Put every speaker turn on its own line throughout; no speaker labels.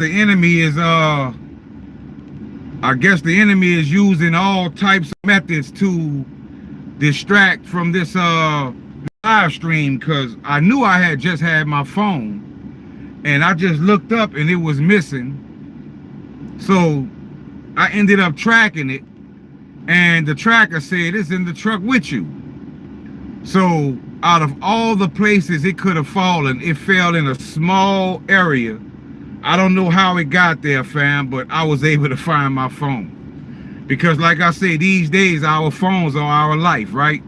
The enemy is I guess the enemy is using all types of methods to distract from this live stream, because I knew I had just had my phone and I just looked up and it was missing. So I ended up tracking it, and the tracker said it's in the truck with you. So out of all the places it could have fallen, it fell in a small area. I don't know how it got there, fam, but I was able to find my phone. Because like I say, these days our phones are our life, right?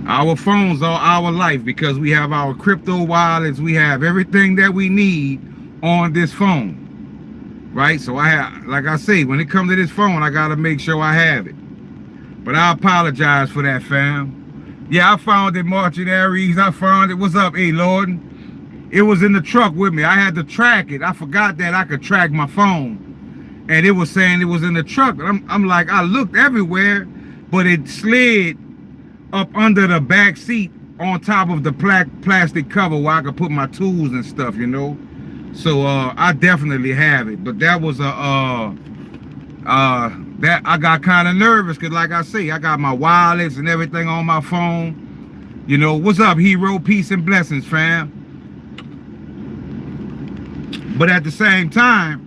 Our phones are our life, because we have our crypto wallets, we have everything that we need on this phone, right? So I have, like I say, when it comes to this phone, I gotta make sure I have it. But I apologize for that, fam. Yeah, I found it, Marching Aries. I found it. What's up, A Lord? It was in the truck with me. I had to track it. I forgot that I could track my phone, and it was saying it was in the truck. I'm like, I looked everywhere, but it slid up under the back seat on top of the plastic cover where I could put my tools and stuff, you know. So I definitely have it. But that was that I got kind of nervous, because like I say, I got my wallets and everything on my phone. You know, what's up, hero? Peace and blessings, fam. But at the same time,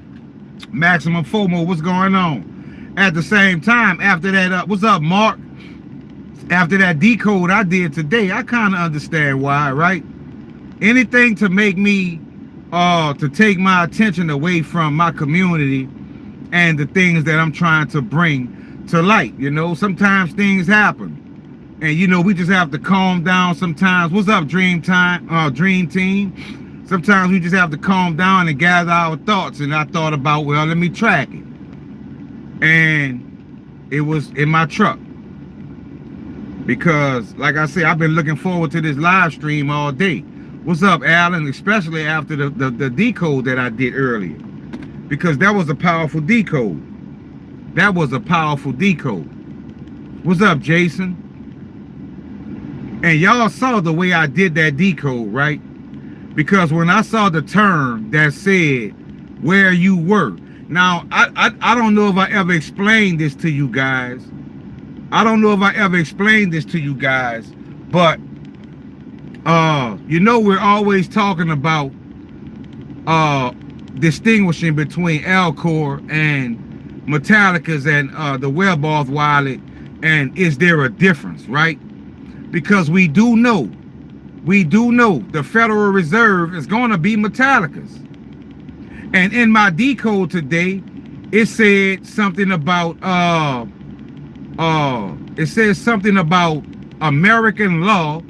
Maximum FOMO, what's going on? At the same time, after that, what's up, Mark? After that decode I did today, I kind of understand why, right? Anything to make me, to take my attention away from my community and the things that I'm trying to bring to light. You know, sometimes things happen, and you know, we just have to calm down sometimes. What's up, Dream Team? Sometimes we just have to calm down and gather our thoughts. And I thought about, well, let me track it. And it was in my truck. Because, like I say, I've been looking forward to this live stream all day. What's up, Alan? Especially after the decode that I did earlier. Because that was a powerful decode. That was a powerful decode. What's up, Jason? And y'all saw the way I did that decode, right? Because when I saw the term that said where you were, now I don't know if I ever explained this to you guys. I don't know if I ever explained this to you guys, but you know, we're always talking about distinguishing between Alkor and Metallicus and the Wellboth wallet, and is there a difference, right? Because we do know the Federal Reserve is going to be Metallicus. And in my decode today, it said something about it says something about American law.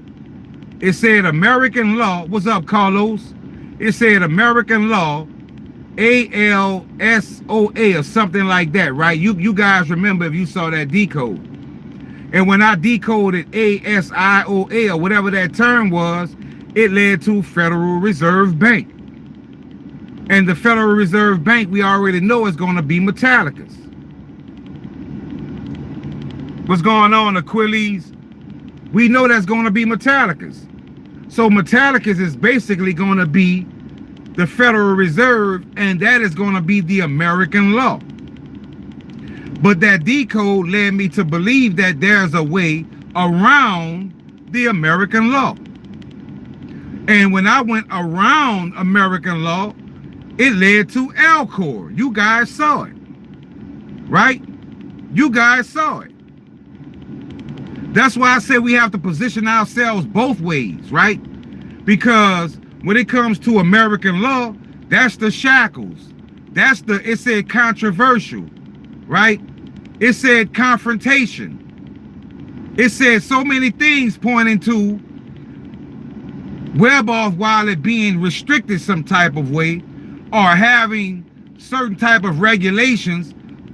It said American law. What's up, Carlos? It said American law, ALSOA or something like that, right? You guys remember if you saw that decode. And when I decoded ASIOA or whatever that term was, it led to Federal Reserve Bank. And the Federal Reserve Bank, we already know, is going to be Metallicus. What's going on, Achilles? We know that's going to be Metallicus. So Metallicus is basically going to be the Federal Reserve, and that is going to be the American law. But that decode led me to believe that there's a way around the American law. And when I went around American law, it led to Alkor. You guys saw it, right? You guys saw it. That's why I said we have to position ourselves both ways, right? Because when it comes to American law, that's the shackles. That's the, it said controversial, right? It said confrontation. It said so many things pointing to Wellboth wallet being restricted some type of way, or having certain type of regulations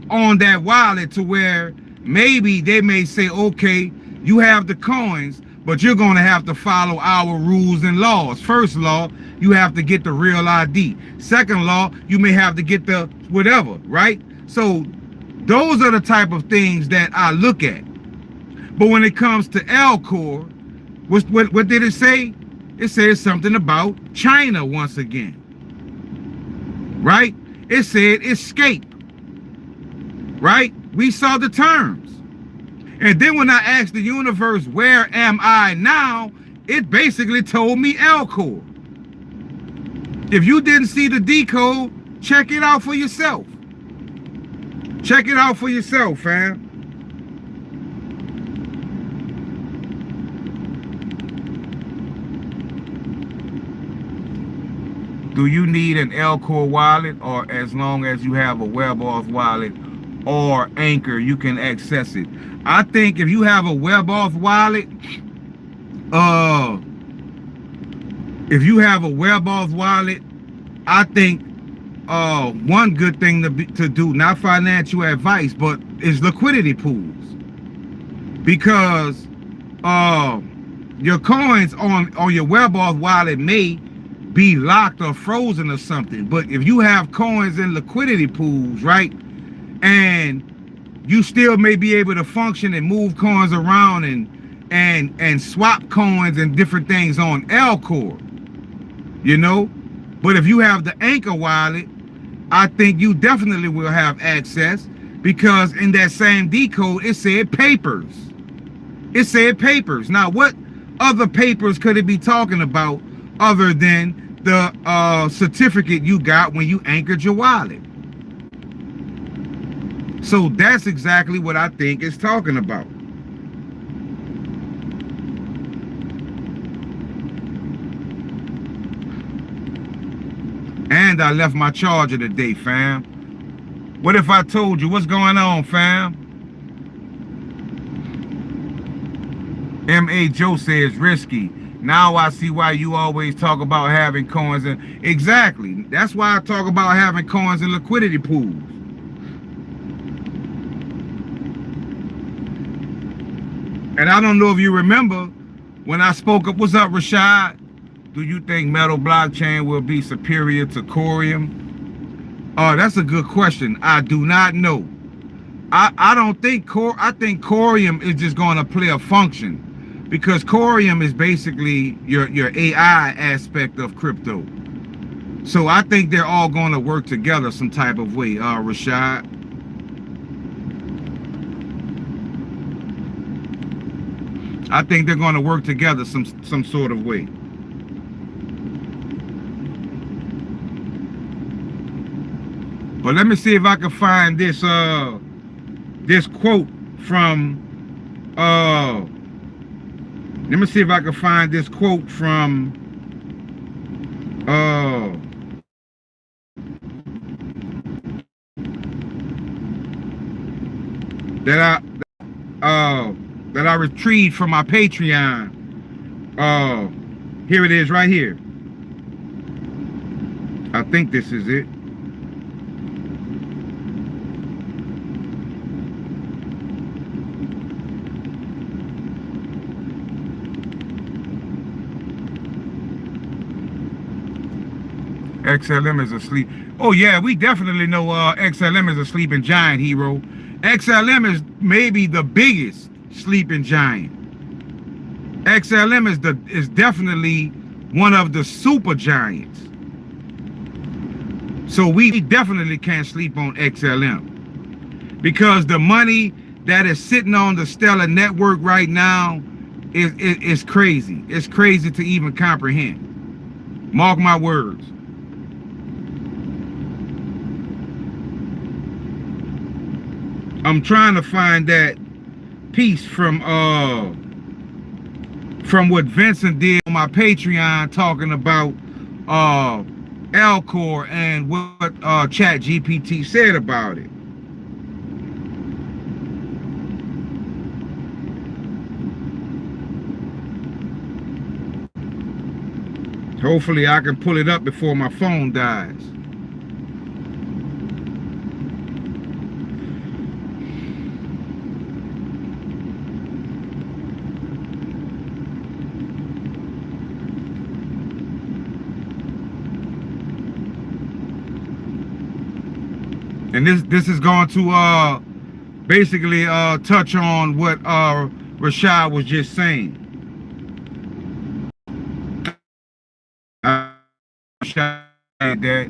on that wallet, to where maybe they may say, okay, you have the coins, but you're going to have to follow our rules and laws. First law, you have to get the real ID. Second law, you may have to get the whatever, right? So those are the type of things that I look at. But when it comes to Alkor, what did it say? It says something about China once again. right? It said escape, right? We saw the terms. And then when I asked the universe, where am I now? It basically told me Alkor. If you didn't see the decode, check it out for yourself. Check it out for yourself, fam. Do you need an Alkor wallet, or as long as you have a WebAuth wallet or Anchor, you can access it? I think if you have a WebAuth wallet, I think one good thing to do, not financial advice, but is liquidity pools, because your coins on your WebAuth wallet may be locked or frozen or something. But if you have coins in liquidity pools, right, and you still may be able to function and move coins around and swap coins and different things on Alkor, you know. But if you have the Anchor wallet, I think you definitely will have access, because in that same decode it said papers. It said papers. Now, what other papers could it be talking about other than the certificate you got when you anchored your wallet? So that's exactly what I think it's talking about. And I left my charger today, fam. What if I told you? What's going on, fam? M.A. Joe says risky. Now I see why you always talk about having coins. And exactly. That's why I talk about having coins in liquidity pools. And I don't know if you remember when I spoke up. What's up, Rashad? Do you think metal blockchain will be superior to Corium? Oh, that's a good question. I do not know. I don't think I think Corium is just going to play a function, because Corium is basically your AI aspect of crypto. So I think they're all going to work together some type of way, Rashad. I think they're going to work together some sort of way. But let me see if I can find this this quote from let me see if I can find this quote from that I retrieved from my Patreon. Here it is right here. I think this is it. XLM is asleep. Oh yeah, we definitely know XLM is a sleeping giant, hero. XLM is maybe the biggest sleeping giant. XLM is definitely one of the super giants. So we definitely can't sleep on XLM, because the money that is sitting on the Stellar network right now is crazy. It's crazy to even comprehend. Mark my words. I'm trying to find that piece from what Vincent did on my Patreon, talking about Alkor and what ChatGPT said about it. Hopefully I can pull it up before my phone dies. And this is going to basically touch on what Rashad was just saying. That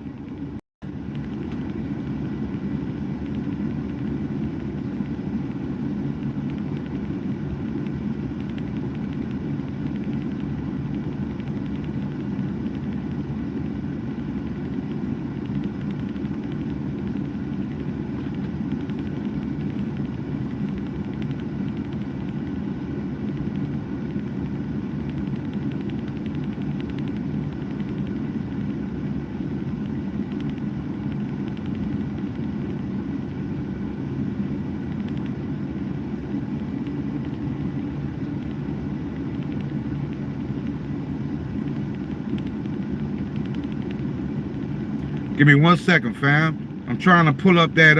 Give me 1 second, fam. I'm trying to pull up that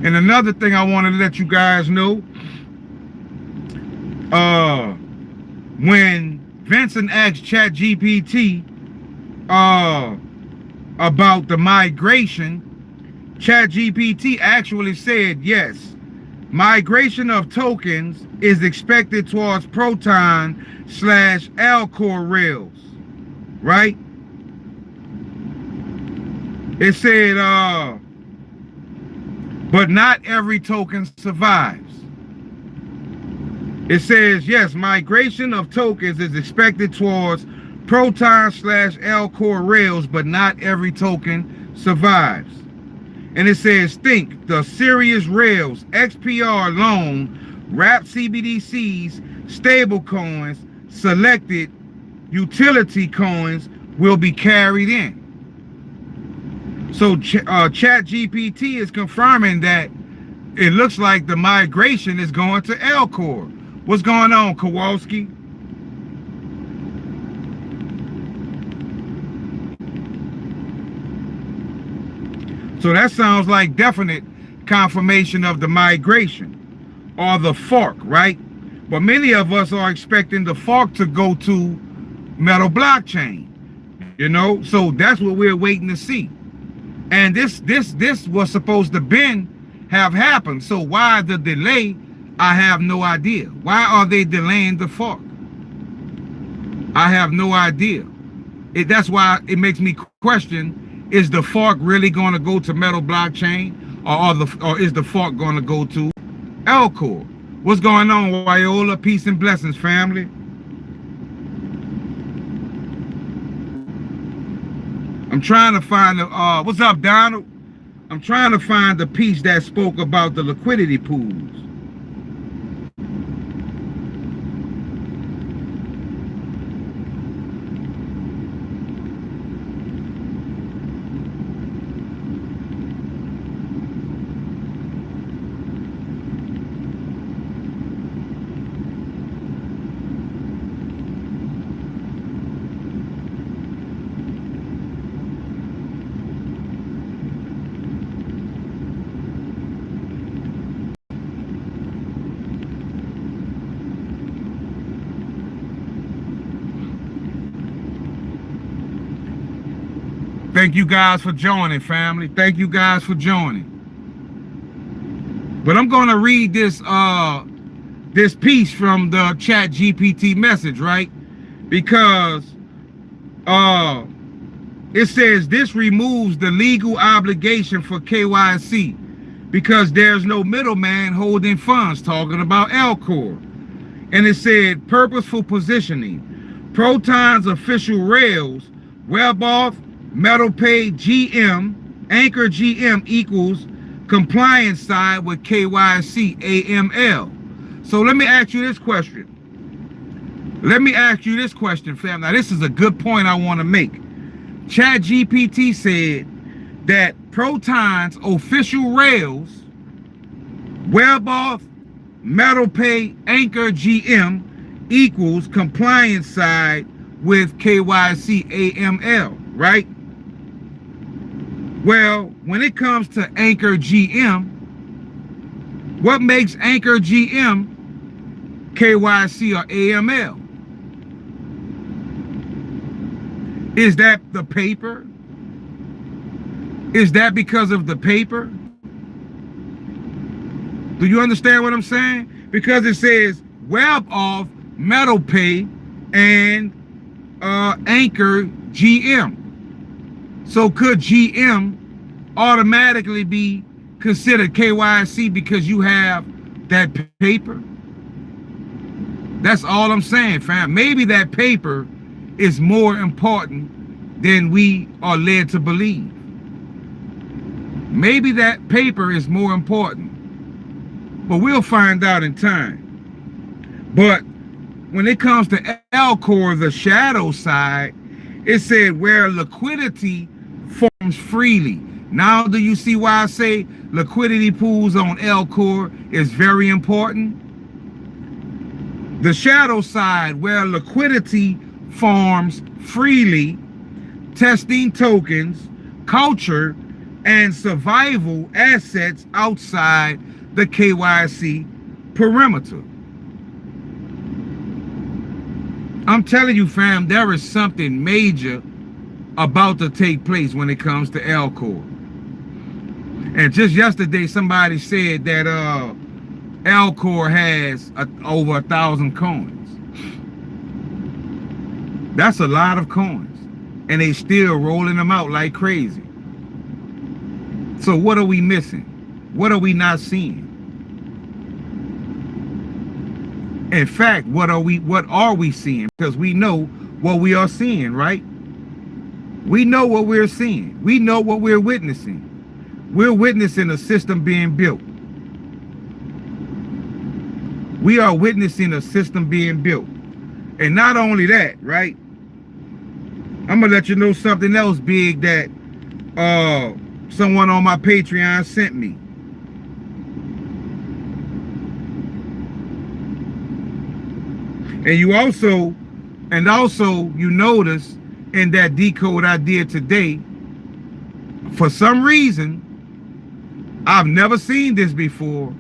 And another thing I want to let you guys know, when Vincent asked ChatGPT about the migration, ChatGPT actually said, yes, migration of tokens is expected towards Proton/Alkor rails, right? It said, but not every token survives. It says, yes, migration of tokens is expected towards Proton/Alkor rails, but not every token survives. And it says, think the serious rails, XPR loan, wrapped CBDCs, stable coins, selected utility coins will be carried in. So ChatGPT is confirming that it looks like the migration is going to Alkor. What's going on, Kowalski? So that sounds like definite confirmation of the migration or the fork, right? But many of us are expecting the fork to go to Metal blockchain, you know? So that's what we're waiting to see. And this was supposed to have happened. So why the delay? I have no idea. Why are they delaying the fork? I have no idea. That's why it makes me question, is the fork really going to go to Metal blockchain, or is the fork going to go to Alkor? What's going on, Wyola? Peace and blessings, family. I'm trying to find the, what's up, Donald? I'm trying to find the piece that spoke about the liquidity pools. Thank you guys for joining, family. Thank you guys for joining. But I'm going to read this this piece from the ChatGPT message, right? Because it says this removes the legal obligation for KYC because there's no middleman holding funds, talking about Alkor. And it said purposeful positioning. Proton's official rails, WebAuth, MetalPay GM, Anchor GM equals compliance side with KYC AML. So let me ask you this question. Fam. Now this is a good point I want to make. ChatGPT said that Proton's official rails, WebAuth, MetalPay, Anchor GM equals compliance side with KYC AML, right? Well, when it comes to Anchor GM, what makes Anchor GM KYC or AML? Is that the paper? Is that because of the paper? Do you understand what I'm saying? Because it says WebAuth, MetalPay, and Anchor GM. So could GM automatically be considered KYC because you have that paper? That's all I'm saying, fam. Maybe that paper is more important than we are led to believe. Maybe that paper is more important. But we'll find out in time. But when it comes to Alkor, the shadow side, it said where liquidity freely. Now do you see why I say liquidity pools on Alkor is very important? The shadow side, where liquidity forms freely, testing tokens, culture, and survival assets outside the KYC perimeter. I'm telling you, fam, there is something major about to take place when it comes to Alkor. And just yesterday, somebody said that Alkor has over 1,000 coins. That's a lot of coins, and they still rolling them out like crazy. So what are we missing? What are we not seeing? In fact, what are we seeing? Because we know what we are seeing, right? We know what we're seeing. We know what we're witnessing. We're witnessing a system being built. We are witnessing a system being built. And not only that, right? I'm gonna let you know something else big that someone on my Patreon sent me. And you notice in that decode I did today, for some reason, I've never seen this before,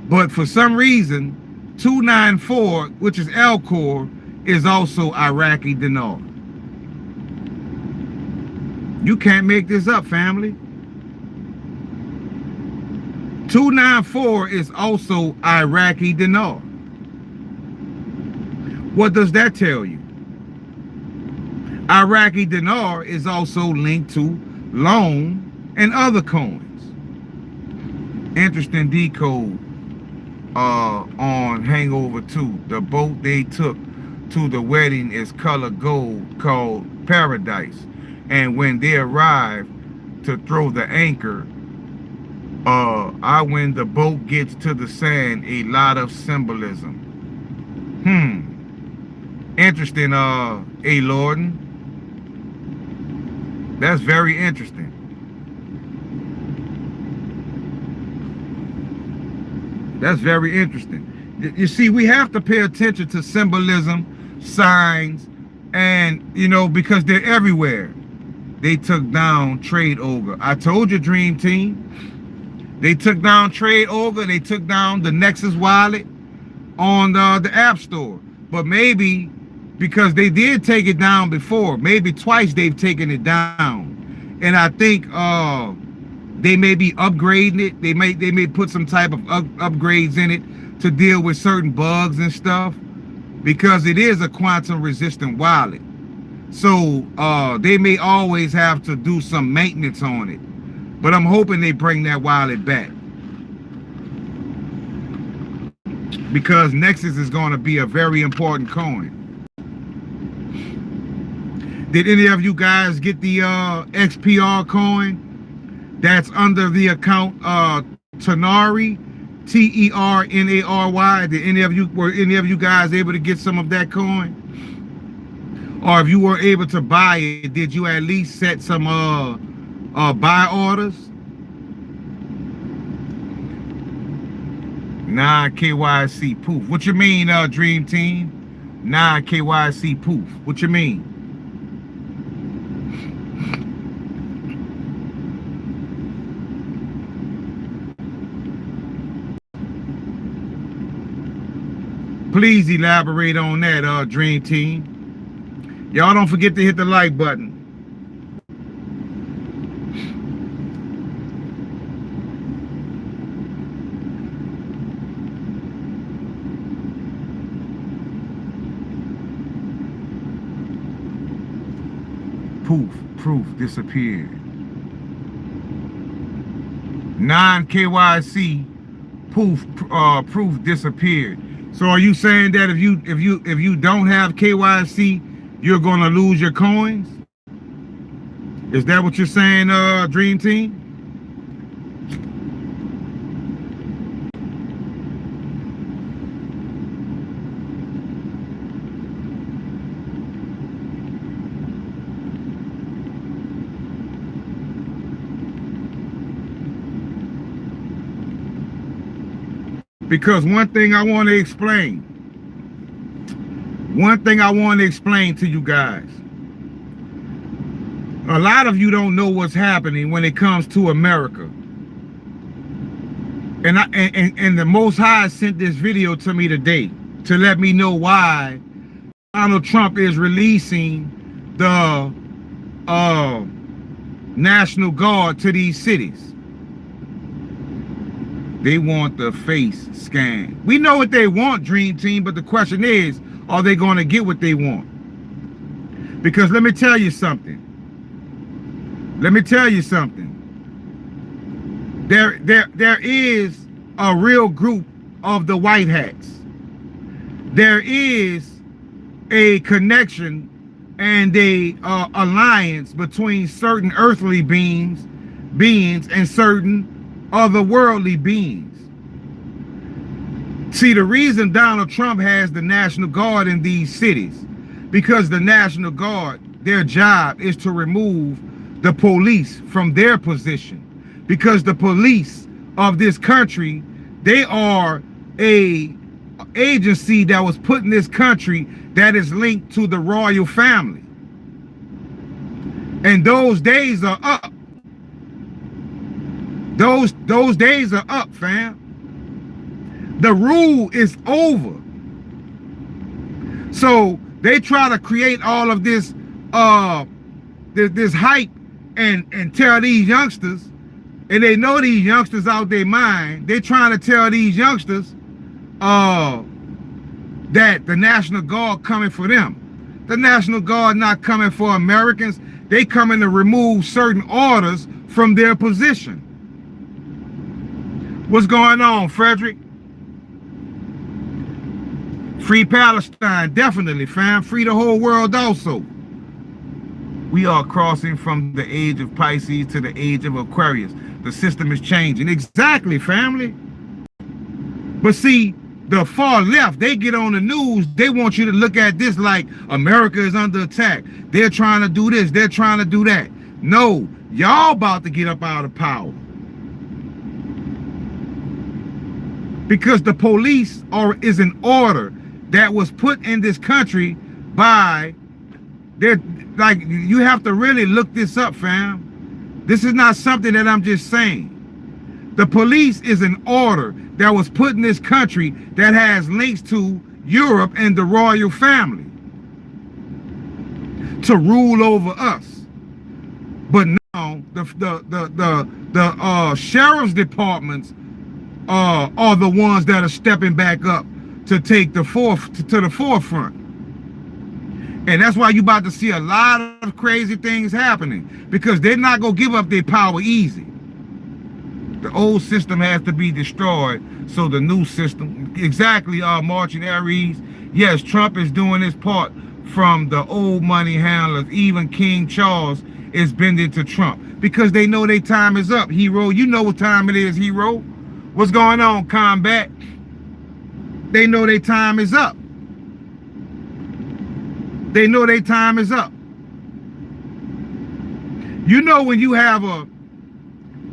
but for some reason, 294, which is Alkor, is also Iraqi dinar. You can't make this up, family. 294 is also Iraqi dinar. What does that tell you? Iraqi dinar is also linked to loan and other coins. Interesting decode on Hangover 2. The boat they took to the wedding is color gold, called Paradise. And when they arrive to throw the anchor, when the boat gets to the sand, a lot of symbolism. Interesting, A. Lorden. That's very interesting. That's very interesting. You see, we have to pay attention to symbolism, signs, and, because they're everywhere. They took down Trade Ogre. I told you, Dream Team. They took down Trade Ogre. They took down the Nexus wallet on the App Store. But maybe because they did take it down before, maybe twice they've taken it down. And I think they may be upgrading it. They may put some type of upgrades in it to deal with certain bugs and stuff, because it is a quantum resistant wallet. So they may always have to do some maintenance on it. But I'm hoping they bring that wallet back, because Nexus is going to be a very important coin. Did any of you guys get the XPR coin that's under the account Tenary, Ternary? Did were any of you guys able to get some of that coin? Or if you were able to buy it, did you at least set some buy orders? Non-KYC poof. What you mean, Dream Team? Non-KYC poof. What you mean? Please elaborate on that, Dream Team. Y'all don't forget to hit the like button. Proof disappeared. Non-KYC proof disappeared. So are you saying that if you don't have KYC, you're gonna lose your coins? Is that what you're saying, Dream Team? Because one thing I want to explain to you guys. A lot of you don't know what's happening when it comes to America. And the Most High sent this video to me today to let me know why Donald Trump is releasing the National Guard to these cities. They want the face scan. We know what they want, Dream Team, but the question is, are they going to get what they want? Because let me tell you something. There is a real group of the white hats. There is a connection and a alliance between certain earthly beings and certain otherworldly beings. See, the reason Donald Trump has the National Guard in these cities, because the National Guard, their job is to remove the police from their position. Because the police of this country, they are a agency that was put in this country that is linked to the royal family. And those days are up. Those days are up, fam. The rule is over. So they try to create all of this this hype and tell these youngsters, and they know these youngsters out their mind. They're trying to tell these youngsters that the National Guard coming for them. The National Guard not coming for Americans. They coming to remove certain orders from their position. What's going on, Frederick? Free Palestine, definitely, fam. Free the whole world also. We are crossing from the age of Pisces to the age of Aquarius. The system is changing. Exactly, family. But see, the far left, they get on the news. They want you to look at this like America is under attack. They're trying to do this. They're trying to do that. No, y'all about to get up out of power. Because the police is an order that was put in this country by like, you have to really look this up, fam. This is not something that I'm just saying. The police is an order that was put in this country that has links to Europe and the royal family to rule over us. But now the sheriff's departments are the ones that are stepping back up to take the forefront. And that's why you about to see a lot of crazy things happening, because they're not going to give up their power easy. The old system has to be destroyed, so the new system, exactly, Marching Aries. Yes, Trump is doing his part from the old money handlers. Even King Charles is bending to Trump because they know their time is up. Hero, you know what time it is, Hero. What's going on, Combat? They know their time is up. They know their time is up. You know, when you have a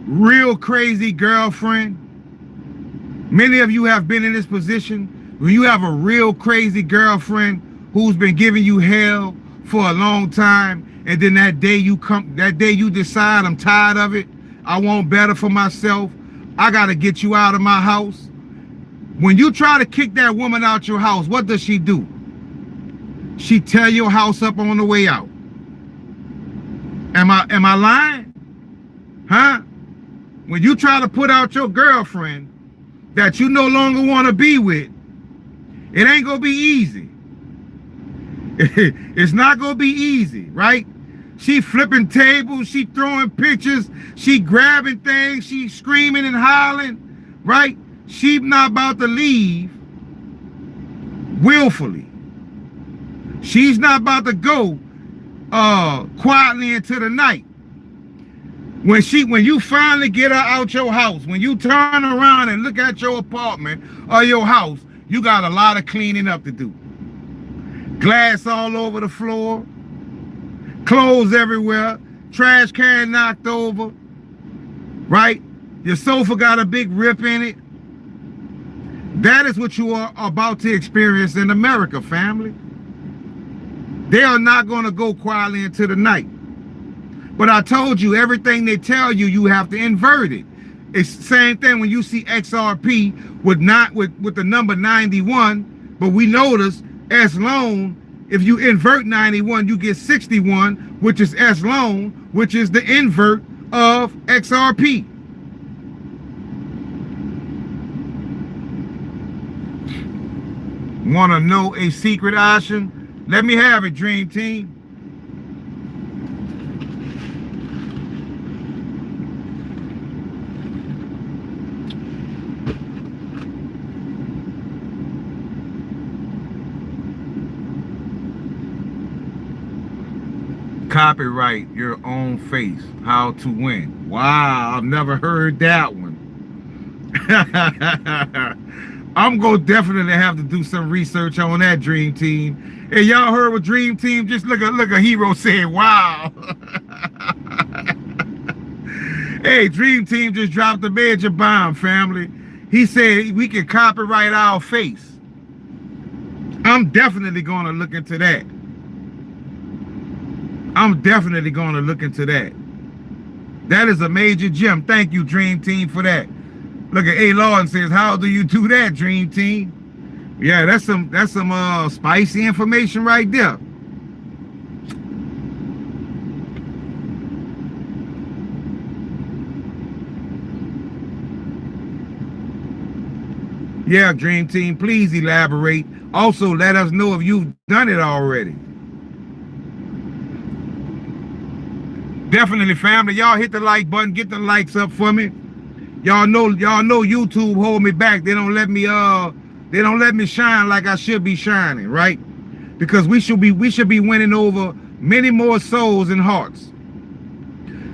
real crazy girlfriend, many of you have been in this position, when you have a real crazy girlfriend who's been giving you hell for a long time, and then that day you decide, I'm tired of it, I want better for myself, I gotta get you out of my house. When you try to kick that woman out your house, what does she do? She tear your house up on the way out. Am I lying? Huh? When you try to put out your girlfriend that you no longer want to be with, it ain't gonna be easy. It's not gonna be easy, right? She flipping tables, she throwing pictures, she grabbing things, she screaming and hollering, right? She not about to leave willfully. She's not about to go quietly into the night. When you finally get her out your house, when you turn around and look at your apartment or your house, you got a lot of cleaning up to do. Glass all over the floor, clothes everywhere, trash can knocked over, right? Your sofa got a big rip in it. That is what you are about to experience in America, family. They are not going to go quietly into the night. But I told you, everything they tell you, you have to invert it. It's the same thing when you see XRP with the number 91, but we notice S long, if you invert 91, you get 61, which is S long, which is the invert of XRP. Want to know a secret option? Let me have it, Dream Team. Copyright your own face. How to win. Wow, I've never heard that one. I'm gonna definitely have to do some research on that, Dream Team. Hey, y'all heard what Dream Team? Just look a hero saying, wow. Hey, Dream Team just dropped a major bomb, family. He said we can copyright our face. I'm definitely gonna look into that. I'm definitely going to look into that. That is a major gem. Thank you, Dream Team, for that. Look at A. Lawson says, how do you do that, Dream Team? Yeah, that's some spicy information right there. Yeah, Dream Team, please elaborate. Also, let us know if you've done it already. Definitely, family. Y'all hit the like button. Get the likes up for me. Y'all know YouTube hold me back. They don't let me shine like I should be shining, right? Because we should be winning over many more souls and hearts.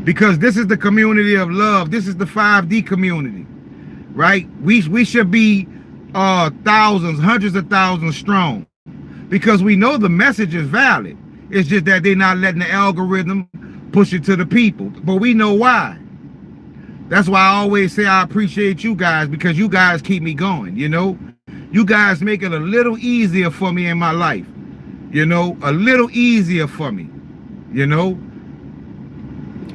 Because this is the community of love. This is the 5D community, right? We should be thousands, hundreds of thousands strong. Because we know the message is valid. It's just that they're not letting the algorithm push it to the people, but we know why. That's why I always say I appreciate you guys, because you guys keep me going. You know, you guys make it a little easier for me in my life. You know, a little easier for me. You know,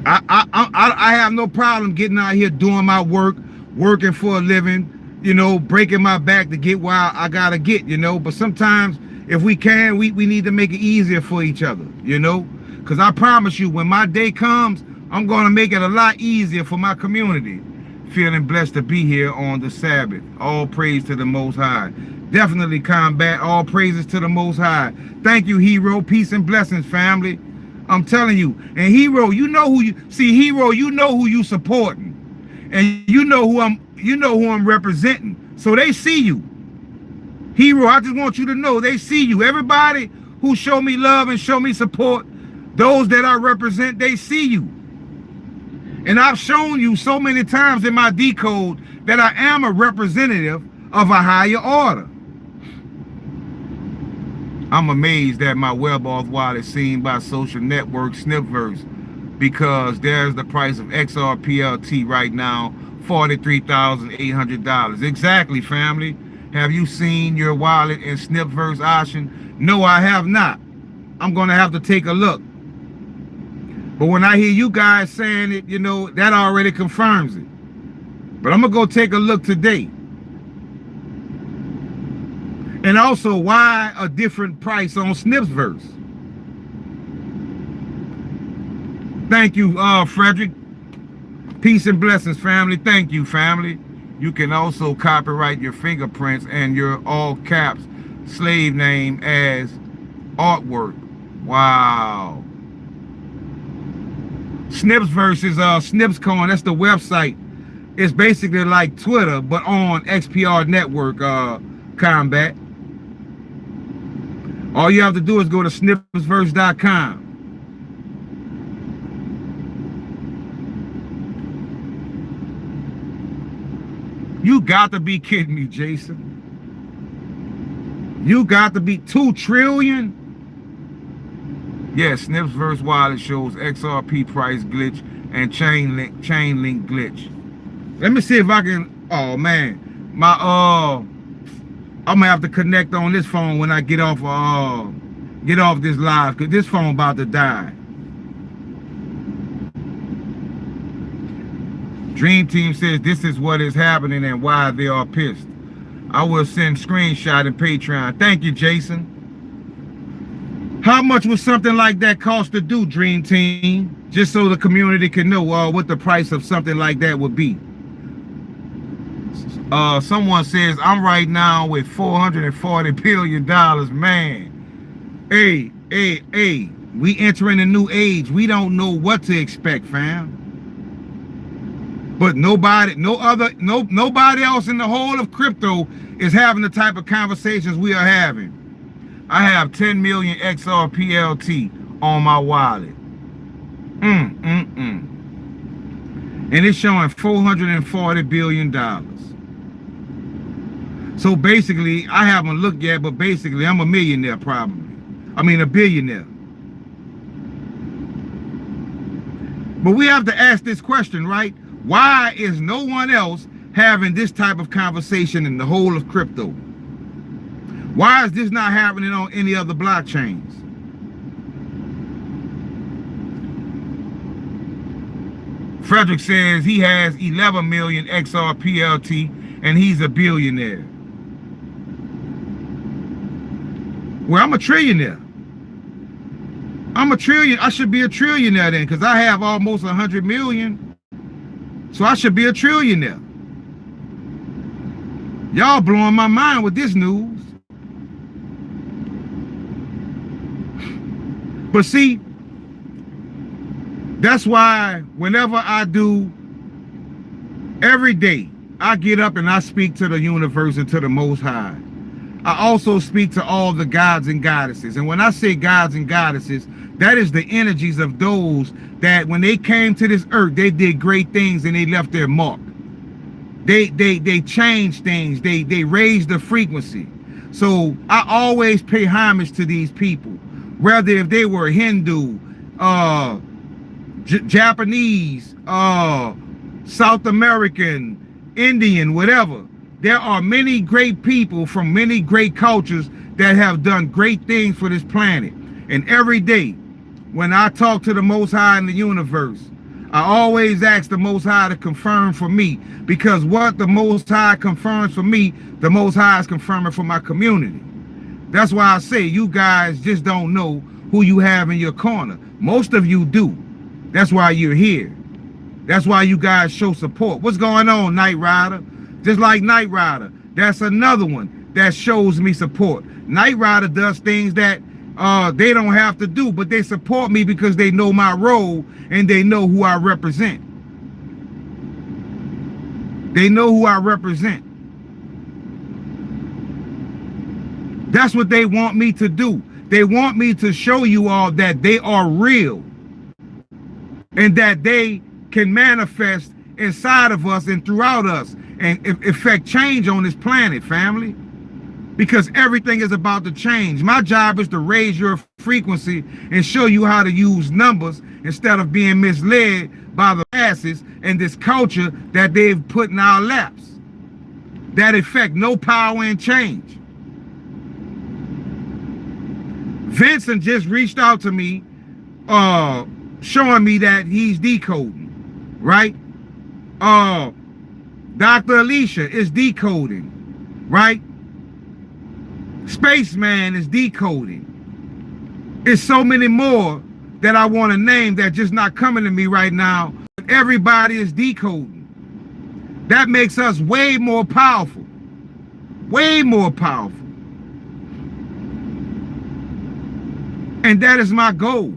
I have no problem getting out here doing my work, working for a living. You know, breaking my back to get where I gotta get. You know, but sometimes if we can, we need to make it easier for each other. You know. Because I promise you, when my day comes, I'm going to make it a lot easier for my community. Feeling blessed to be here on the Sabbath. All praise to the Most High. Definitely combat. All praises to the Most High. Thank you, Hero. Peace and blessings, family. I'm telling you. And Hero, you know who you see. Hero, you know who you supporting, and you know who I'm representing. So they see you. Hero, I just want you to know they see you. Everybody who show me love and show me support. Those that I represent, they see you. And I've shown you so many times in my decode that I am a representative of a higher order. I'm amazed that my web-off wallet is seen by social network Snipverse, because there's the price of XRPLT right now, $43,800. Exactly, family. Have you seen your wallet in Snipverse option? No, I have not. I'm going to have to take a look. But when I hear you guys saying it, you know, that already confirms it. But I'm going to go take a look today. And also, why a different price on Snipverse? Thank you, Frederick. Peace and blessings, family. Thank you, family. You can also copyright your fingerprints and your all caps slave name as artwork. Wow. Snipverse is Snipscoin. That's the website. It's basically like Twitter, but on XPR network combat. All you have to do is go to snipsverse.com. You got to be kidding me, Jason. You got to be 2 trillion. Yes, Snipsverse wallet shows XRP price glitch and chain link glitch. Let me see if I can. Oh man, my I'm gonna have to connect on this phone when I get off this live, because this phone about to die. Dream Team says this is what is happening and why they are pissed. I will send screenshot in Patreon. Thank you, Jason. How much would something like that cost to do, Dream Team? Just so the community can know what the price of something like that would be. Someone says, I'm right now with $440 billion, man. Hey, we entering a new age. We don't know what to expect, fam. But nobody else in the whole of crypto is having the type of conversations we are having. I have 10 million XRPLT on my wallet. And it's showing $440 billion. So basically, I haven't looked yet, but basically I'm a millionaire probably. I mean a billionaire. But we have to ask this question, right? Why is no one else having this type of conversation in the whole of crypto? Why is this not happening on any other blockchains? Frederick says he has 11 million XRPLT and he's a billionaire. Well, I'm a trillionaire. I should be a trillionaire then, because I have almost 100 million. So I should be a trillionaire. Y'all blowing my mind with this news. But see, that's why whenever I do, every day, I get up and I speak to the universe and to the Most High. I also speak to all the gods and goddesses. And when I say gods and goddesses, that is the energies of those that when they came to this earth, they did great things and they left their mark. They changed things. They raised the frequency. So I always pay homage to these people, whether if they were Hindu, Japanese, South American, Indian, whatever. There are many great people from many great cultures that have done great things for this planet. And every day, when I talk to the Most High in the universe, I always ask the Most High to confirm for me, because what the Most High confirms for me, the Most High is confirming for my community. That's why I say you guys just don't know who you have in your corner. Most of you do. That's why you're here. That's why you guys show support. What's going on, Knight Rider? Just like Knight Rider, that's another one that shows me support. Knight Rider does things that they don't have to do, but they support me because they know my role and they know who I represent. They know who I represent. That's what they want me to do. They want me to show you all that they are real and that they can manifest inside of us and throughout us and effect change on this planet, family. Because everything is about to change. My job is to raise your frequency and show you how to use numbers instead of being misled by the masses and this culture that they've put in our laps that effect no power and change. Vincent just reached out to me showing me that he's decoding, right? Dr. Alicia is decoding, right? Spaceman is decoding. It's so many more that I want to name that just not coming to me right now. Everybody is decoding. That makes us way more powerful. Way more powerful. And that is my goal.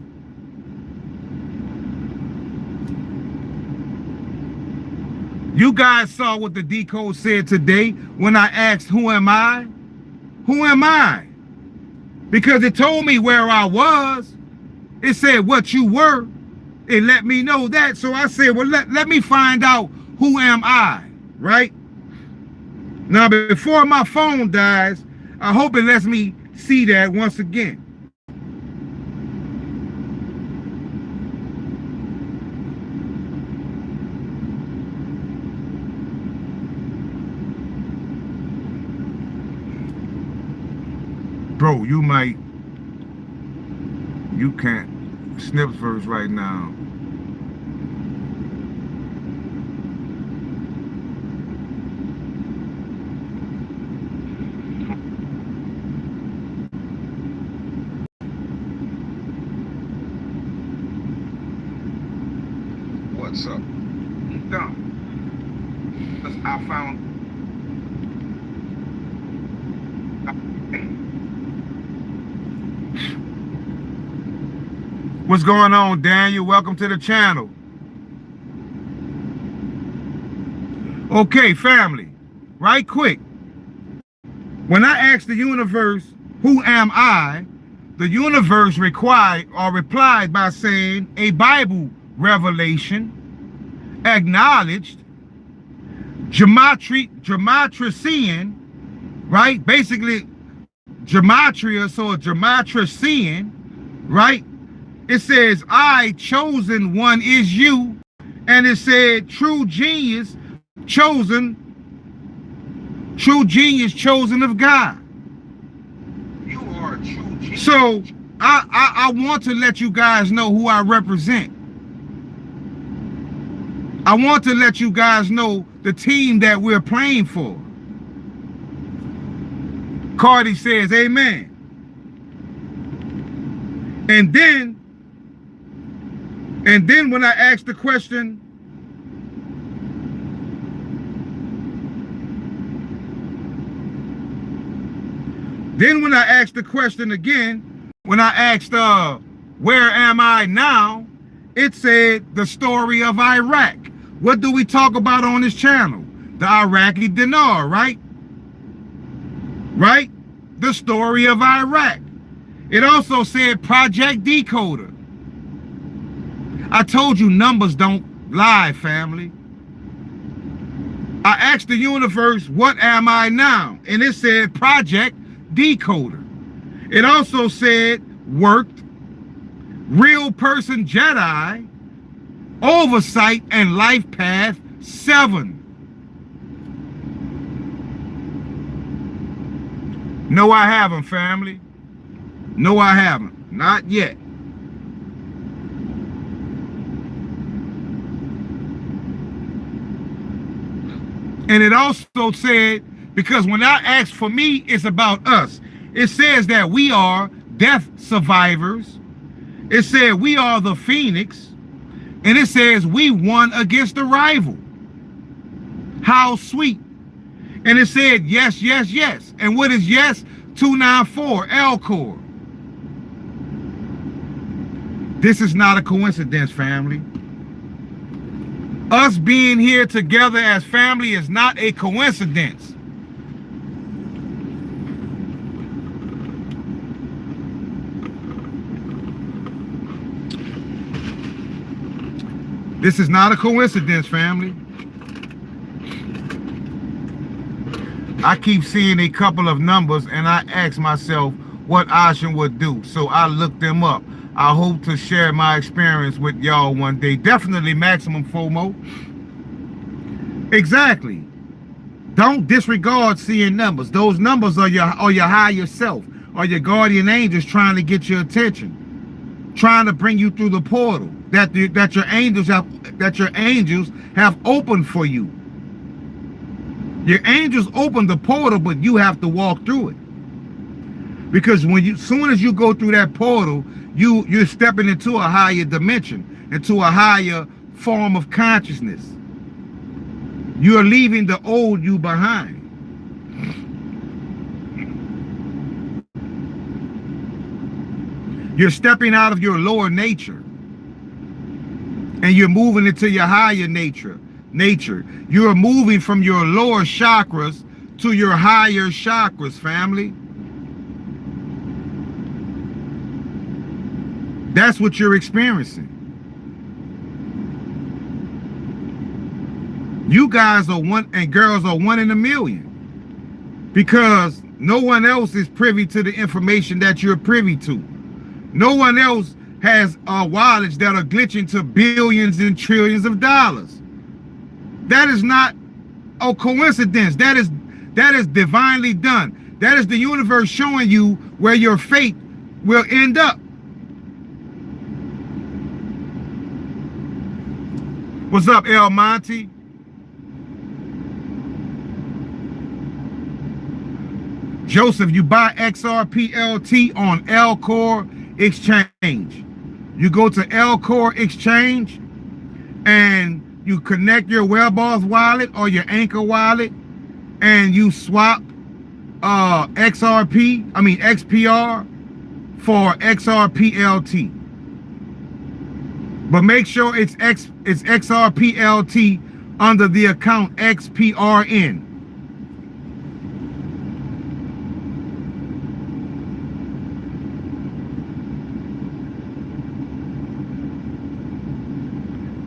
You guys saw what the decode said today when I asked, who am I? Who am I? Because it told me where I was. It said what you were. It let me know that. So I said, well, let me find out who am I, right? Now, before my phone dies, I hope it lets me see that once again. Bro, you can't snip first right now. What's up? Done. I found. What's going on, Daniel? Welcome to the channel. Okay, family, right quick. When I asked the universe, who am I? The universe replied by saying a Bible revelation, acknowledged, gematrician, right? Basically, gematria, so a gematrician, right? It says, I, chosen one, is you. And it said, true genius, chosen of God. You are a true genius. So I want to let you guys know who I represent. I want to let you guys know the team that we're playing for. Cardi says, amen. And then when I asked the question, again, when I asked, where am I now? It said the story of Iraq. What do we talk about on this channel? The Iraqi dinar, right? Right? The story of Iraq. It also said Project Decoder. I told you numbers don't lie, family. I asked the universe, what am I now? And it said Project Decoder. It also said worked, real person Jedi, oversight and life path 7. No, I haven't, family. No, I haven't. Not yet. And it also said, because when I asked for me, it's about us. It says that we are death survivors. It said we are the Phoenix. And it says we won against a rival. How sweet. And it said yes, yes, yes. And what is yes? 294, Alkor. This is not a coincidence, family. Us being here together as family is not a coincidence. This is not a coincidence, family. I keep seeing a couple of numbers and I ask myself what Ashen would do. So I looked them up. I hope to share my experience with y'all one day. Definitely maximum FOMO. Exactly. Don't disregard seeing numbers. Those numbers are your higher self or your guardian angels trying to get your attention, trying to bring you through the portal that your angels have opened for you. Your angels open the portal, but you have to walk through it. Because soon as you go through that portal, you're stepping into a higher dimension, into a higher form of consciousness. You're leaving the old you behind. You're stepping out of your lower nature and you're moving into your higher nature. You're moving from your lower chakras to your higher chakras, family. That's what you're experiencing. You guys are one, and girls are 1 in a million, because no one else is privy to the information that you're privy to. No one else has wallets that are glitching to billions and trillions of dollars. That is not a coincidence. That is divinely done. That is the universe showing you where your fate will end up. What's up, El Monte? Joseph, you buy XRPLT on Alkor Exchange. You go to Alkor Exchange and you connect your WebAuth wallet or your Anchor wallet and you swap XPR for XRPLT. But make sure it's XRPLT under the account XPRN.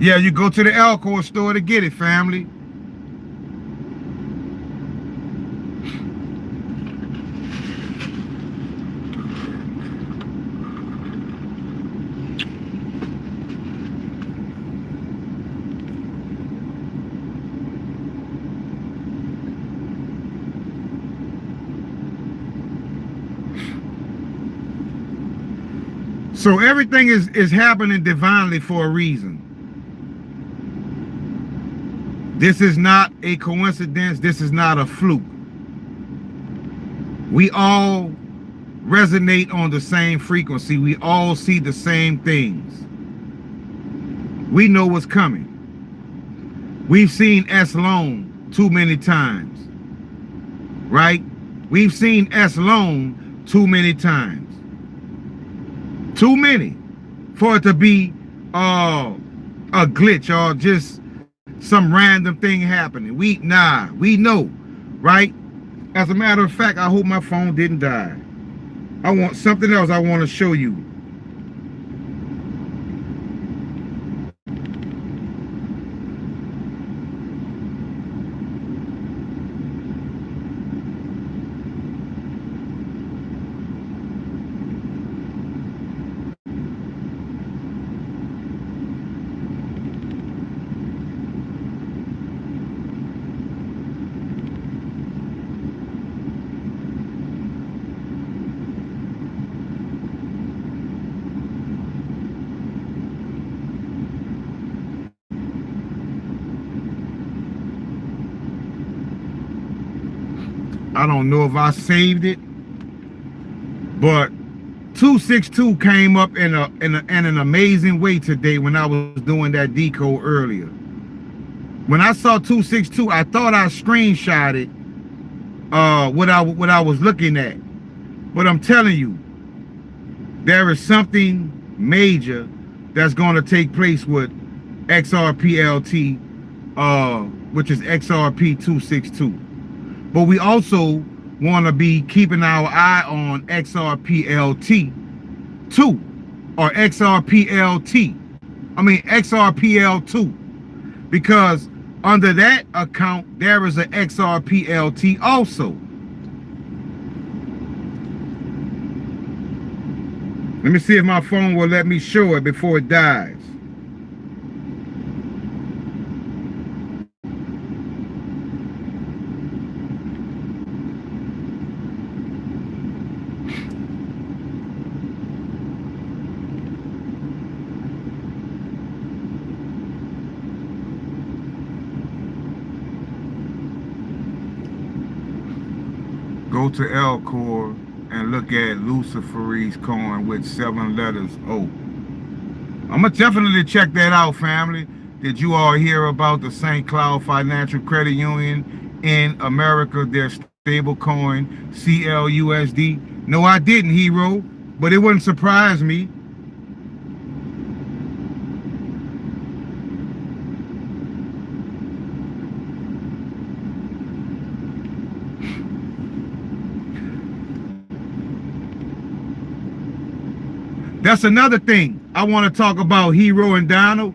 Yeah, you go to the Alkor store to get it, family. So everything is happening divinely for a reason. This is not a coincidence. This is not a fluke. We all resonate on the same frequency. We all see the same things. We know what's coming. We've seen S loan too many times, right? We've seen S loan too many times. Too many for it to be a glitch or just some random thing happening. We know, right? As a matter of fact, I hope my phone didn't die. I want something else I want to show you. I don't know if I saved it, but 262 came up in an amazing way today when I was doing that decode earlier. When I saw 262, I thought I screenshotted what I was looking at. But I'm telling you, there is something major that's going to take place with XRPLT, which is XRP 262. But we also want to be keeping our eye on XRPLT 2 or XRPL2, because under that account there is an XRPLT also. Let me see if my phone will let me show it before it dies. Go to Alkor and look at Lucifer's coin with 7 letters O. I'm gonna definitely check that out, family. Did you all hear about the St. Cloud Financial Credit Union in America, their stable coin CLUSD? No, I didn't, hero, but it wouldn't surprise me. That's another thing I want to talk about, Hero and Donald.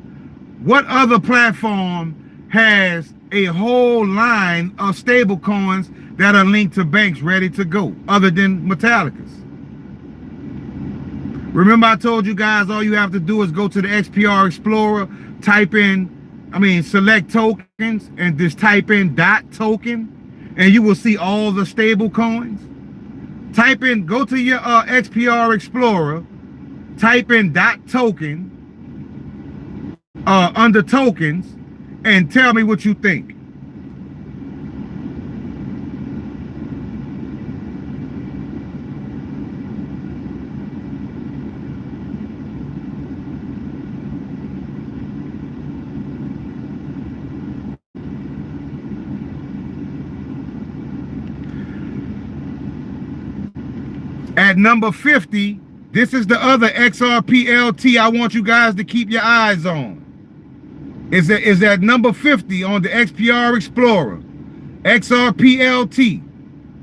What other platform has a whole line of stable coins that are linked to banks ready to go other than Metallicus? Remember I told you guys all you have to do is go to the XPR Explorer, select tokens and just type in .token and you will see all the stable coins. Go to your XPR Explorer, type in .token under tokens, and tell me what you think. At number 50, this is the other XRPLT I want you guys to keep your eyes on. Is at number 50 on the XPR Explorer, XRPLT.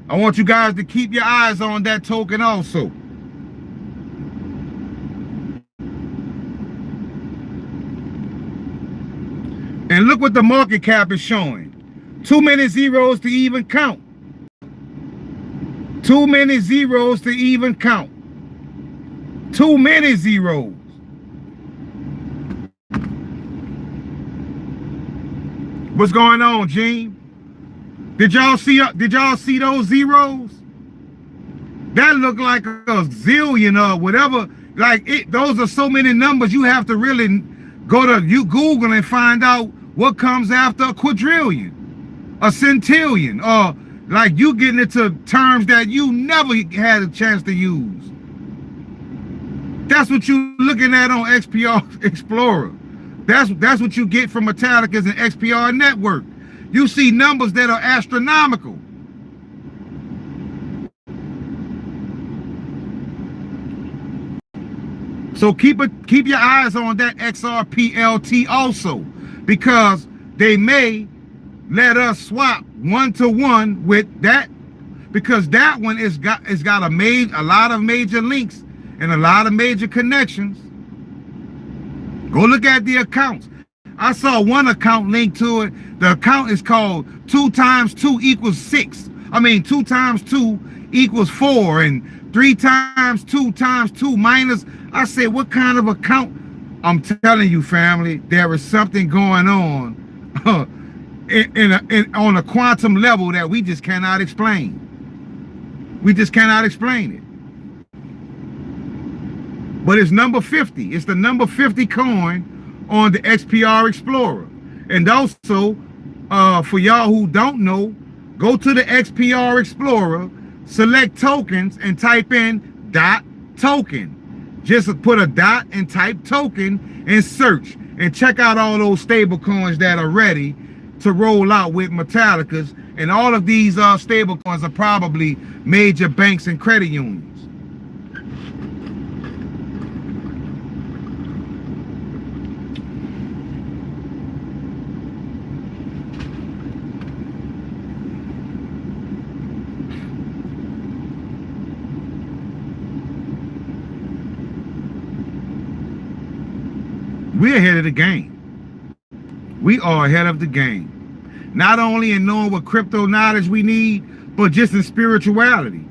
I want you guys to keep your eyes on that token also. And look what the market cap is showing. Too many zeros to even count. Too many zeros to even count. Too many zeros. What's going on, Gene? Did y'all see those zeros? That looked like a zillion or whatever. Like those are so many numbers. You have to really go to Google and find out what comes after a quadrillion, a centillion, or like you getting into terms that you never had a chance to use. That's what you're looking at on XPR Explorer. That's what you get from Metallicus and XPR Network. You see numbers that are astronomical. So keep your eyes on that XRPLT also, because they may let us swap 1-to-1 with that, because that one is got a lot of major links and a lot of major connections. Go look at the accounts. I saw one account linked to it. The account is called 2 times 2 equals 6. I mean 2 times 2 equals 4, and 3 times 2 times 2 minus. I said, what kind of account? I'm telling you, family, there is something going on on a quantum level that we just cannot explain. We just cannot explain it. But it's number 50. It's the number 50 coin on the XPR Explorer. And also, for y'all who don't know, go to the XPR Explorer, select tokens, and type in .token. Just put a dot and type token and search, and check out all those stable coins that are ready to roll out with Metallicus. And all of these stable coins are probably major banks and credit unions. We're ahead of the game. We are ahead of the game. Not only in knowing what crypto knowledge we need, but just in spirituality.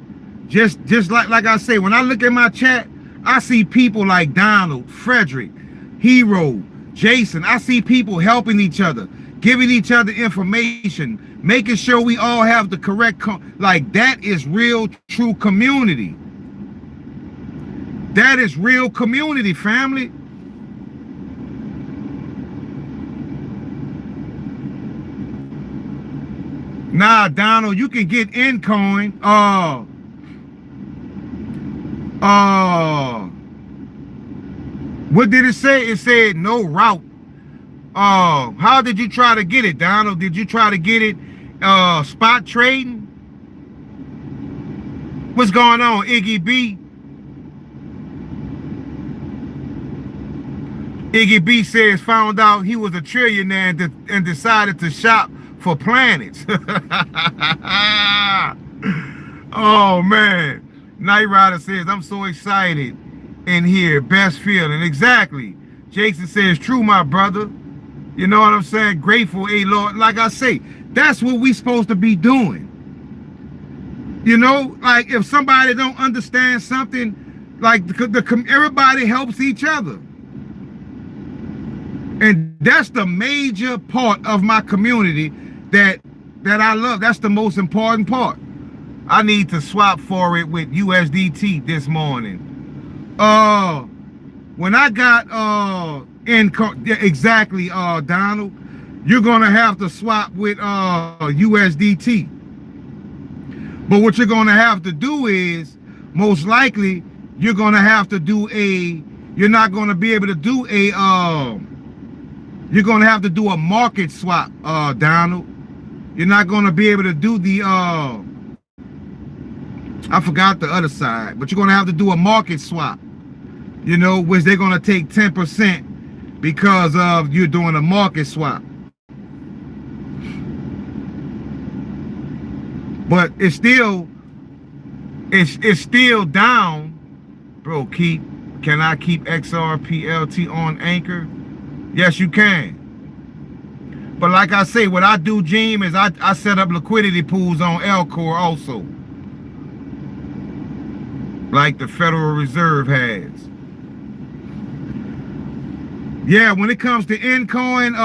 Just like I say, when I look at my chat, I see people like Donald, Frederick, Hero, Jason. I see people helping each other, giving each other information, making sure we all have the correct, like that is real, true community. That is real community, family. Nah, Donald, you can get Encoin. What did it say? It said no route. How did you try to get it, Donald? Did you try to get it spot trading? What's going on, Iggy B? Iggy B says found out he was a trillionaire and decided to shop for planets. Oh man. Night Rider says, I'm so excited in here. Best feeling. Exactly. Jason says, true, my brother. You know what I'm saying? Grateful, Lord. Like I say, that's what we supposed to be doing. You know, like if somebody don't understand something, like everybody helps each other. And that's the major part of my community that I love. That's the most important part. I need to swap for it with USDT this morning. When I got exactly, Donald, you're gonna have to swap with USDT. But what you're gonna have to do is, most likely, you're gonna have to do you're not gonna be able to do you're gonna have to do a market swap, Donald. You're not gonna be able to do the I forgot the other side, but you're gonna have to do a market swap, you know, which they're gonna take 10% because of you doing a market swap. But it's still down, bro. Can I keep XRPLT on Anchor? Yes, you can. But like I say, what I do, Jim, is I set up liquidity pools on Alkor also, like the Federal Reserve has. Yeah, when it comes to Encoin,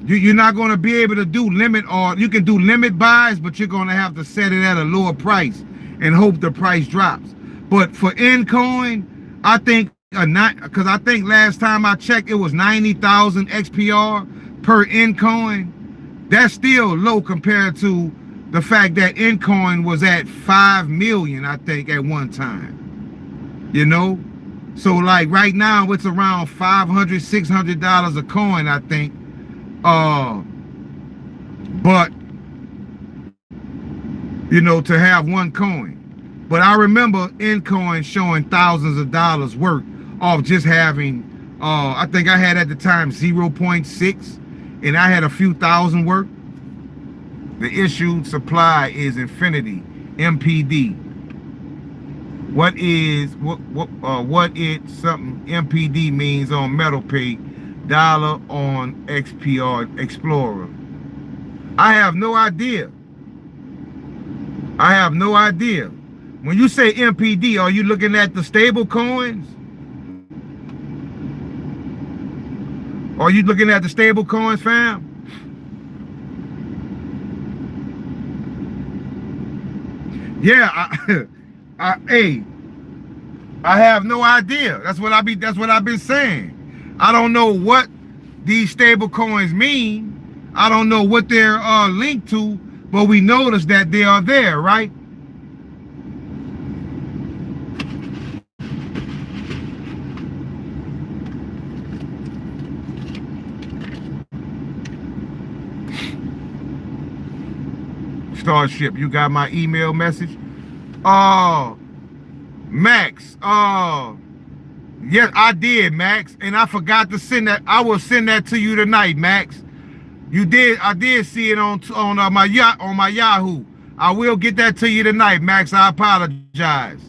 you're not going to be able to do limit, or you can do limit buys, but you're going to have to set it at a lower price and hope the price drops. But for Encoin, I think because I think last time I checked, it was 90,000 XPR per Encoin. That's still low compared to the fact that Encoin was at 5 million, I think, at one time. You know? So like right now it's around $500, $600 a coin, I think. But you know, to have one coin. But I remember Encoin showing thousands of dollars worth of just having I think I had at the time 0.6, and I had a few thousand worth. The issued supply is infinity, MPD. What something MPD means on MetalPay, dollar on XPR Explorer? I have no idea. I have no idea. When you say MPD, are you looking at the stable coins? Are you looking at the stable coins, fam? Yeah, I have no idea. That's what I've been saying. I don't know what these stable coins mean. I don't know what they're linked to, but we notice that they are there, right? Starship, you got my email message? Max, yes, I did, Max, and I forgot to send that. I will send that to you tonight, Max. You did. I did see it on my Yahoo. I will get that to you tonight, Max. I apologize,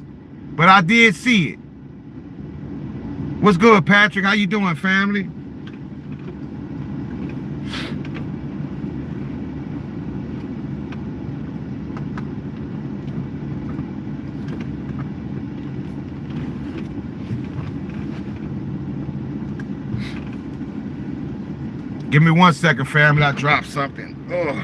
but I did see it. What's good, Patrick? How you doing, family? Give me 1 second, family. I dropped something. Ugh.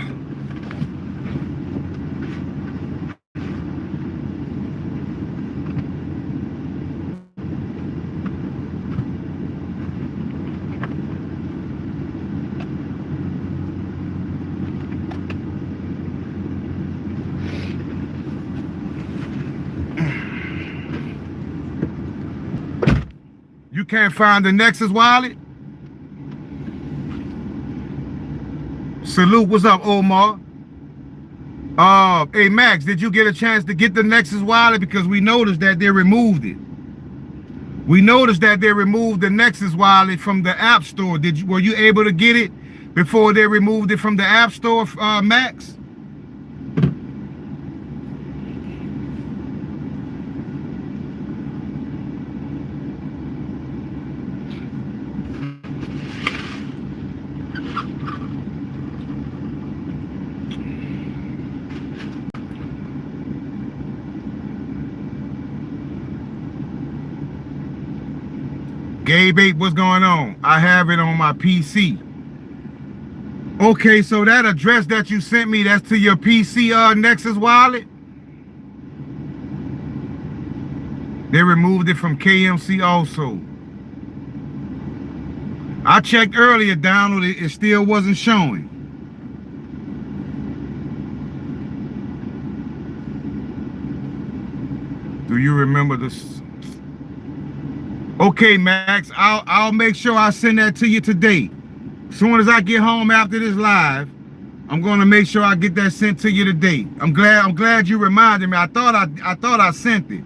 You can't find the Nexus wallet? Salute, what's up, Omar? Hey, Max, did you get a chance to get the Nexus wallet? Because we noticed that they removed it. We noticed that they removed the Nexus wallet from the App Store. Were you able to get it before they removed it from the App Store, Max? Gabe 8, what's going on? I have it on my PC. Okay, so that address that you sent me, that's to your PC Nexus wallet? They removed it from KMC also. I checked earlier, Donald, it still wasn't showing. Do you remember this? Okay, Max, I'll make sure I send that to you today. As soon as I get home after this live, I'm gonna make sure I get that sent to you today. I'm glad you reminded me. I thought I sent it.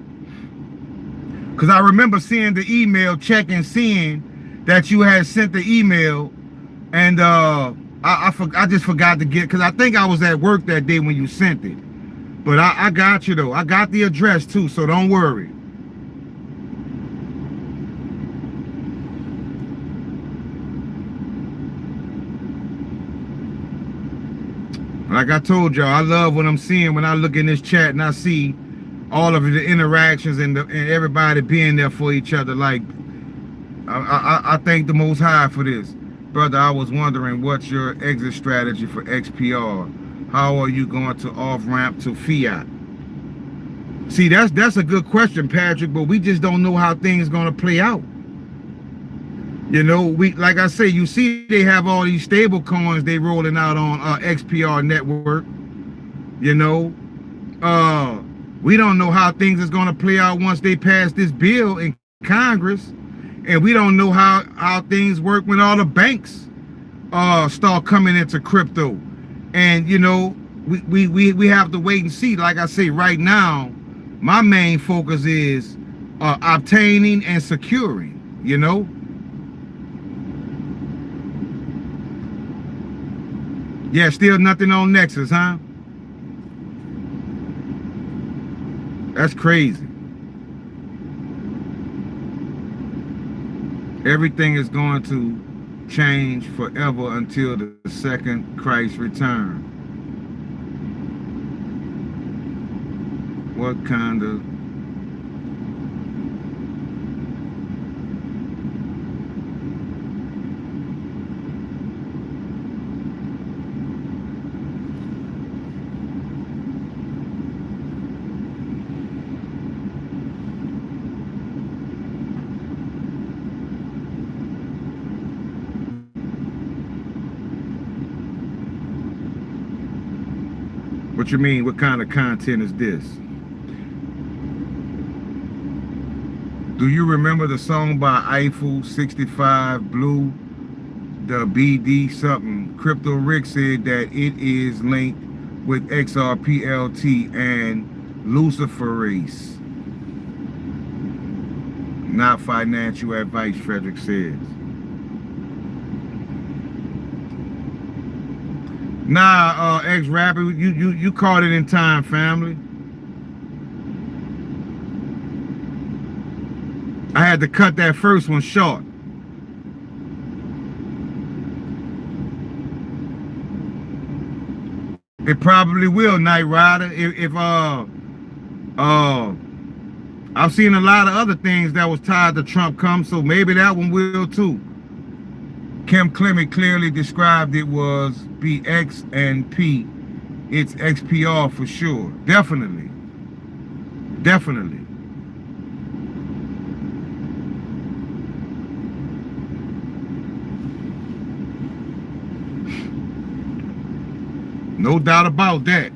Cause I remember seeing the email, checking, seeing that you had sent the email, and I just forgot to get, cause I think I was at work that day when you sent it. But I got you though. I got the address too, so don't worry. Like I told y'all, I love what I'm seeing when I look in this chat and I see all of the interactions and everybody being there for each other. Like, I thank the Most High for this. Brother, I was wondering, what's your exit strategy for XPR? How are you going to off-ramp to fiat? See, that's a good question, Patrick, but we just don't know how things going to play out. You know, like I say, you see they have all these stable coins they rolling out on XPR network. You know, we don't know how things is going to play out once they pass this bill in Congress. And we don't know how things work when all the banks start coming into crypto. And, you know, we have to wait and see. Like I say, right now, my main focus is obtaining and securing, you know. Yeah, still nothing on Nexus, huh? That's crazy. Everything is going to change forever until the second Christ return. What kind of... What you mean? What kind of content is this? Do you remember the song by Eiffel 65 Blue, the BD something? Crypto Rick said that it is linked with XRPLT and Luciferase. Not financial advice, Frederick says. Nah, ex-rapper, you caught it in time, family. I had to cut that first one short. It probably will, Knight Rider. If I've seen a lot of other things that was tied to Trump come, so maybe that one will too. Kim Clement clearly described it was BX and P. It's XPR for sure. Definitely. Definitely. No doubt about that.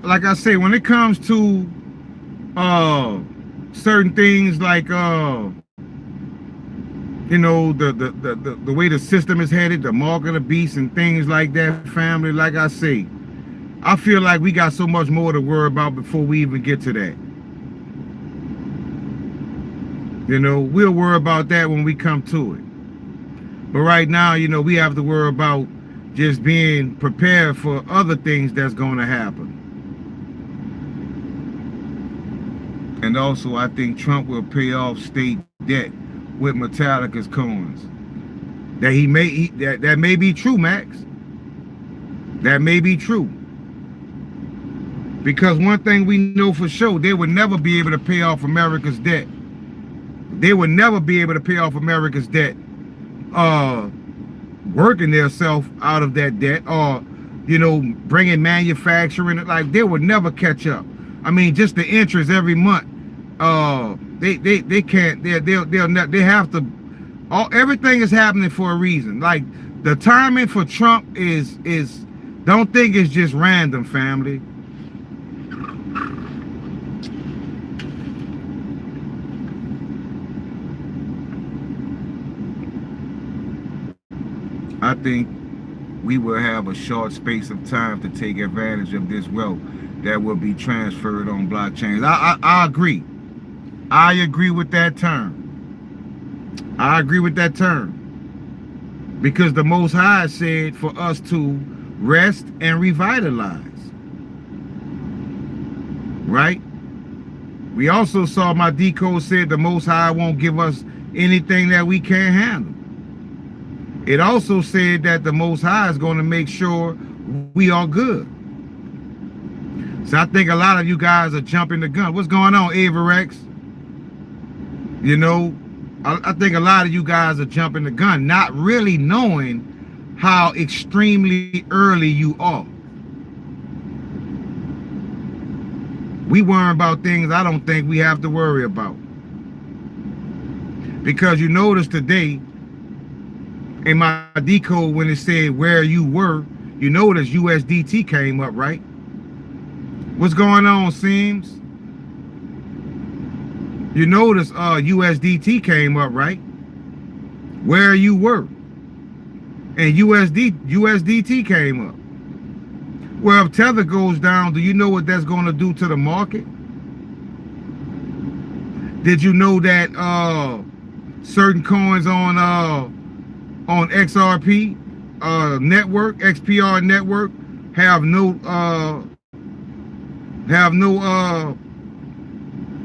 Like I say, when it comes to certain things like you know, the way the system is headed, the mark of the beast and things like that, family, like I say, I feel like we got so much more to worry about before we even get to that. You know, we'll worry about that when we come to it. But right now, you know, we have to worry about just being prepared for other things that's going to happen. And also, I think Trump will pay off state debt with Metallicus coins. That may be true, Max. That may be true. Because one thing we know for sure, they would never be able to pay off America's debt. They would never be able to pay off America's debt working themselves out of that debt, or bringing manufacturing. Like, they would never catch up. I mean, just the interest every month. They can't. They have to. Everything is happening for a reason. Like, the timing for Trump is don't think it's just random, family. I think we will have a short space of time to take advantage of this wealth that will be transferred on blockchains. I agree. I agree with that term. I agree with that term. Because the Most High said for us to rest and revitalize. Right? We also saw my decode said the Most High won't give us anything that we can't handle. It also said that the Most High is going to make sure we are good. So I think a lot of you guys are jumping the gun. What's going on, Averex? I think a lot of you guys are jumping the gun, not really knowing how extremely early you are. We worry about things I don't think we have to worry about. Because you notice today, in my decode, when it said where you were, you notice USDT came up, right? What's going on, Seems? You notice USDT came up, right? Where you were. And USDT came up. Well, if Tether goes down, do you know what that's going to do to the market? Did you know that certain coins on XRP network, XPR network, have no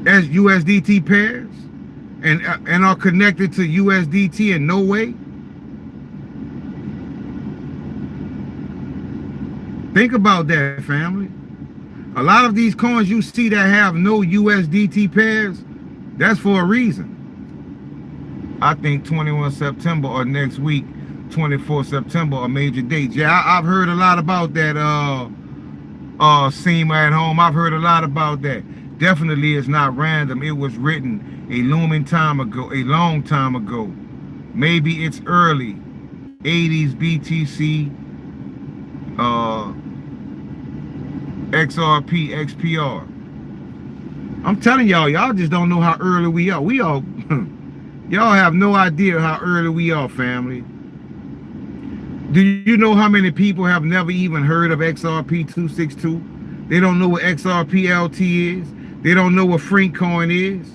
USDT pairs and are connected to USDT in no way? Think about that, family. A lot of these coins you see that have no USDT pairs, that's for a reason. I think 21 September or next week, 24 September are major dates. Yeah, I've heard a lot about that, SEMA at home. I've heard a lot about that. Definitely it's not random. It was written a long time ago. Maybe it's early 80s BTC, XRP, XPR. I'm telling y'all just don't know how early we are. Y'all have no idea how early we are, family. Do you know how many people have never even heard of XRP 262? They don't know what XRP LT is. They don't know what Encoin is.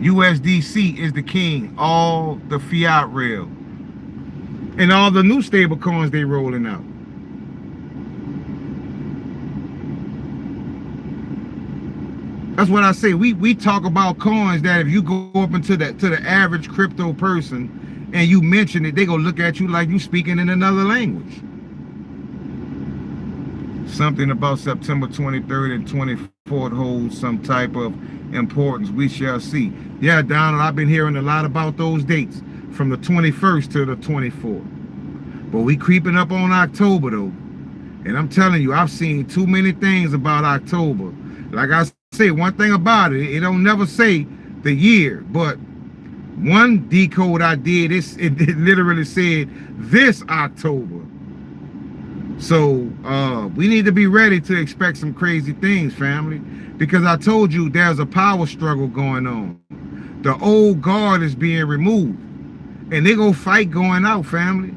USDC is the king. All the fiat rail. And all the new stable coins they rolling out. That's what I say. We talk about coins that if you go up into the average crypto person and you mention it, they gonna look at you like you speaking in another language. Something about September 23rd and 24th holds some type of importance. We shall see. Yeah, Donald, I've been hearing a lot about those dates from the 21st to the 24th. But we creeping up on October though. And I'm telling you, I've seen too many things about October. Like I say, one thing about it, it don't never say the year, but one decode I did, it literally said this October. So we need to be ready to expect some crazy things, family, because I told you there's a power struggle going on. The old guard is being removed, and they gonna fight going out, family.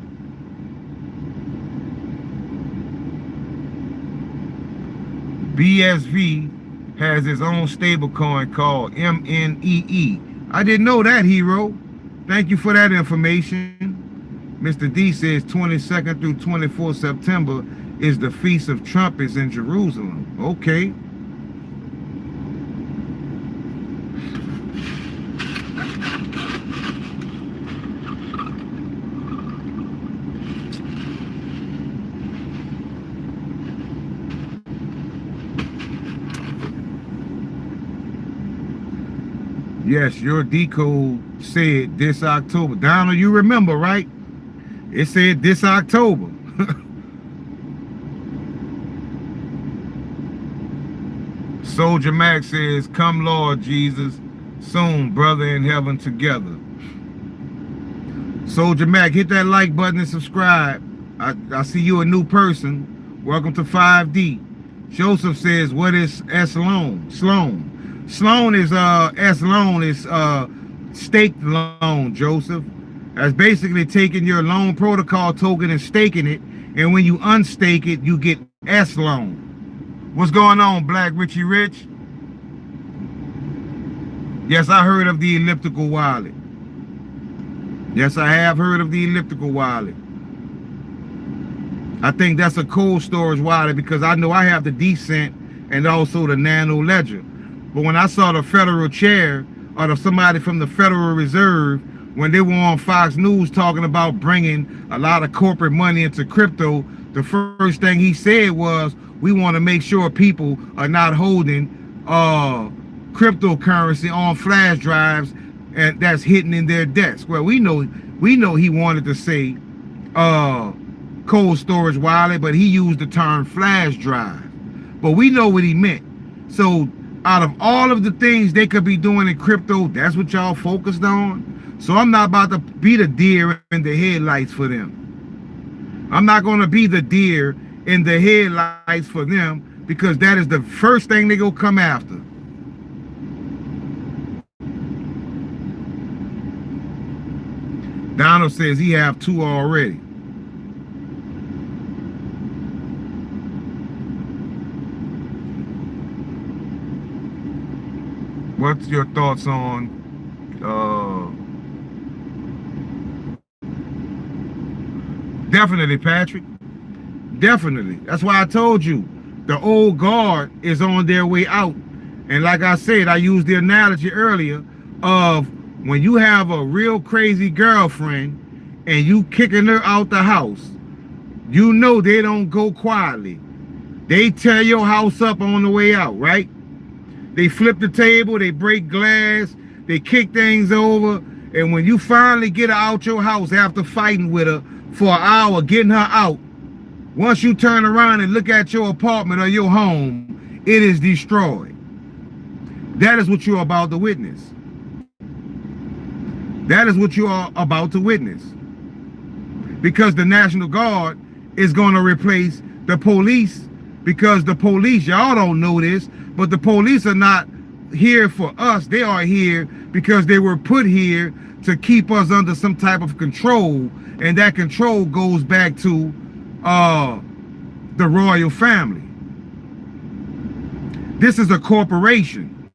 BSV has his own stablecoin called MNEE. I didn't know that, hero. Thank you for that information. Mr. D says 22nd through 24th September is the Feast of Trumpets in Jerusalem. Okay. Yes, your decode said this October. Donald, you remember, right? It said this October. Soldier Max says, come Lord Jesus, soon, brother in heaven together. Soldier Mac, hit that like button and subscribe. I see you a new person. Welcome to 5D. Joseph says, what is S loan? Sloan. Sloan is S loan is staked loan, Joseph. That's basically taking your loan protocol token and staking it, and when you unstake it, you get S loan. What's going on, Black Richie Rich? Yes, I heard of the elliptical wallet. Yes, I have heard of the elliptical wallet. I think that's a cold storage wallet because I know I have the Decent and also the Nano Ledger. But when I saw the Federal Chair or somebody from the Federal Reserve, when they were on Fox News talking about bringing a lot of corporate money into crypto, the first thing he said was, we want to make sure people are not holding cryptocurrency on flash drives and that's hidden in their desk. Well, we know he wanted to say cold storage wallet, but he used the term flash drive. But we know what he meant. So out of all of the things they could be doing in crypto, that's what y'all focused on. So I'm not about to be the deer in the headlights for them. I'm not going to be the deer in the headlights for them because that is the first thing they go come after. Donald says he have 2 already. What's your thoughts on definitely, Patrick? Definitely. That's why I told you the old guard is on their way out. And like I said, I used the analogy earlier of when you have a real crazy girlfriend and you kicking her out the house, you know they don't go quietly. They tear your house up on the way out, right? They flip the table, they break glass, they kick things over. And when you finally get her out your house after fighting with her for an hour, getting her out, once you turn around and look at your apartment or your home, it is destroyed. That is what you're about to witness. That is what you are about to witness. Because the National Guard is going to replace the police, because the police, y'all don't know this, but the police are not here for us. They are here because they were put here to keep us under some type of control, and that control goes back to the royal family. This is a corporation,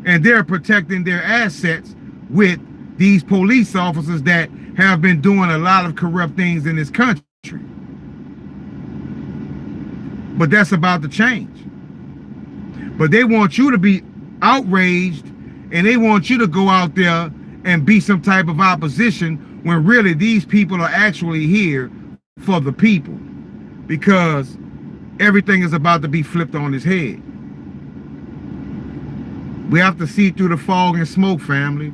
and they're protecting their assets with these police officers that have been doing a lot of corrupt things in this country. But that's about to change. But they want you to be outraged, and they want you to go out there and be some type of opposition when really these people are actually here for the people, because everything is about to be flipped on its head. We have to see through the fog and smoke, family.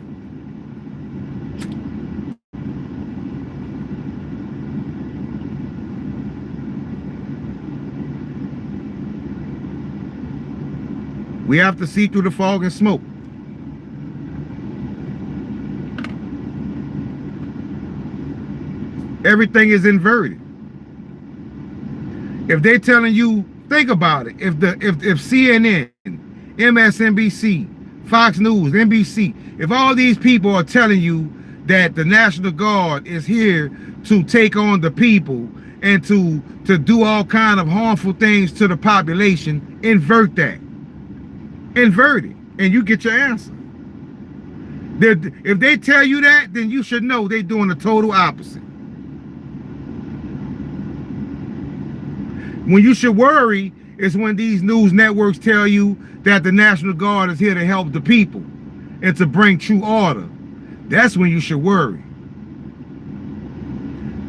We have to see through the fog and smoke. Everything is inverted. If they're telling you, think about it. If CNN, MSNBC, Fox News, NBC, if all these people are telling you that the National Guard is here to take on the people and to do all kind of harmful things to the population, invert that. Invert it, and you get your answer. If they tell you that, then you should know they're doing the total opposite. When you should worry is when these news networks tell you that the National Guard is here to help the people and to bring true order. That's when you should worry.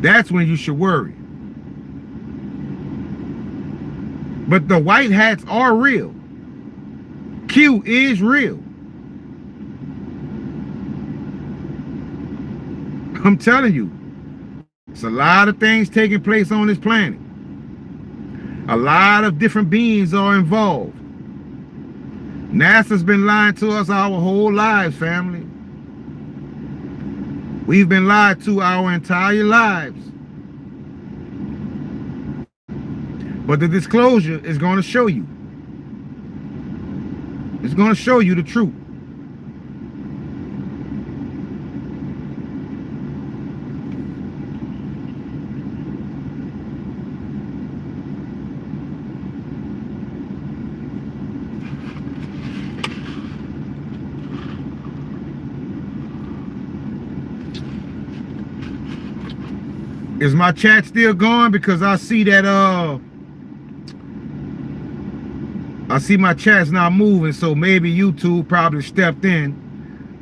That's when you should worry. But the white hats are real. Q is real. I'm telling you, it's a lot of things taking place on this planet. A lot of different beings are involved. NASA's been lying to us our whole lives, family. We've been lied to our entire lives. But the disclosure is going to show you. It's going to show you the truth. Is my chat still going? Because I see that I see my chat's not moving, so maybe YouTube probably stepped in,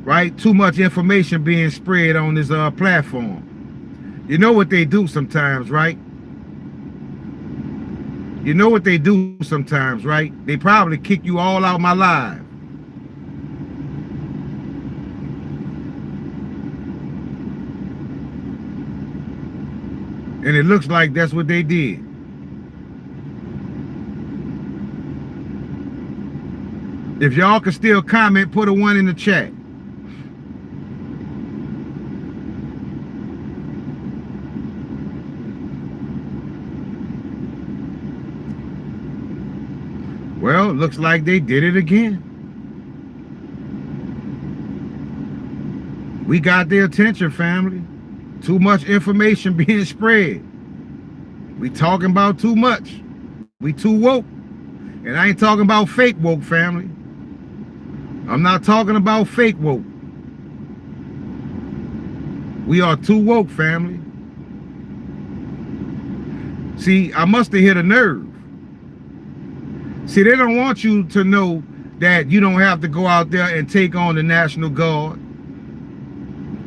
right? Too much information being spread on this platform. You know what they do sometimes, right? You know what they do sometimes, right? They probably kick you all out my live. And it looks like that's what they did. If y'all can still comment, put a 1 in the chat. Well, looks like they did it again. We got their attention, family. Too much information being spread. We talking about too much. We too woke. And I ain't talking about fake woke, family. I'm not talking about fake woke. We are too woke, family. See, I must have hit a nerve. See, they don't want you to know that you don't have to go out there and take on the National Guard.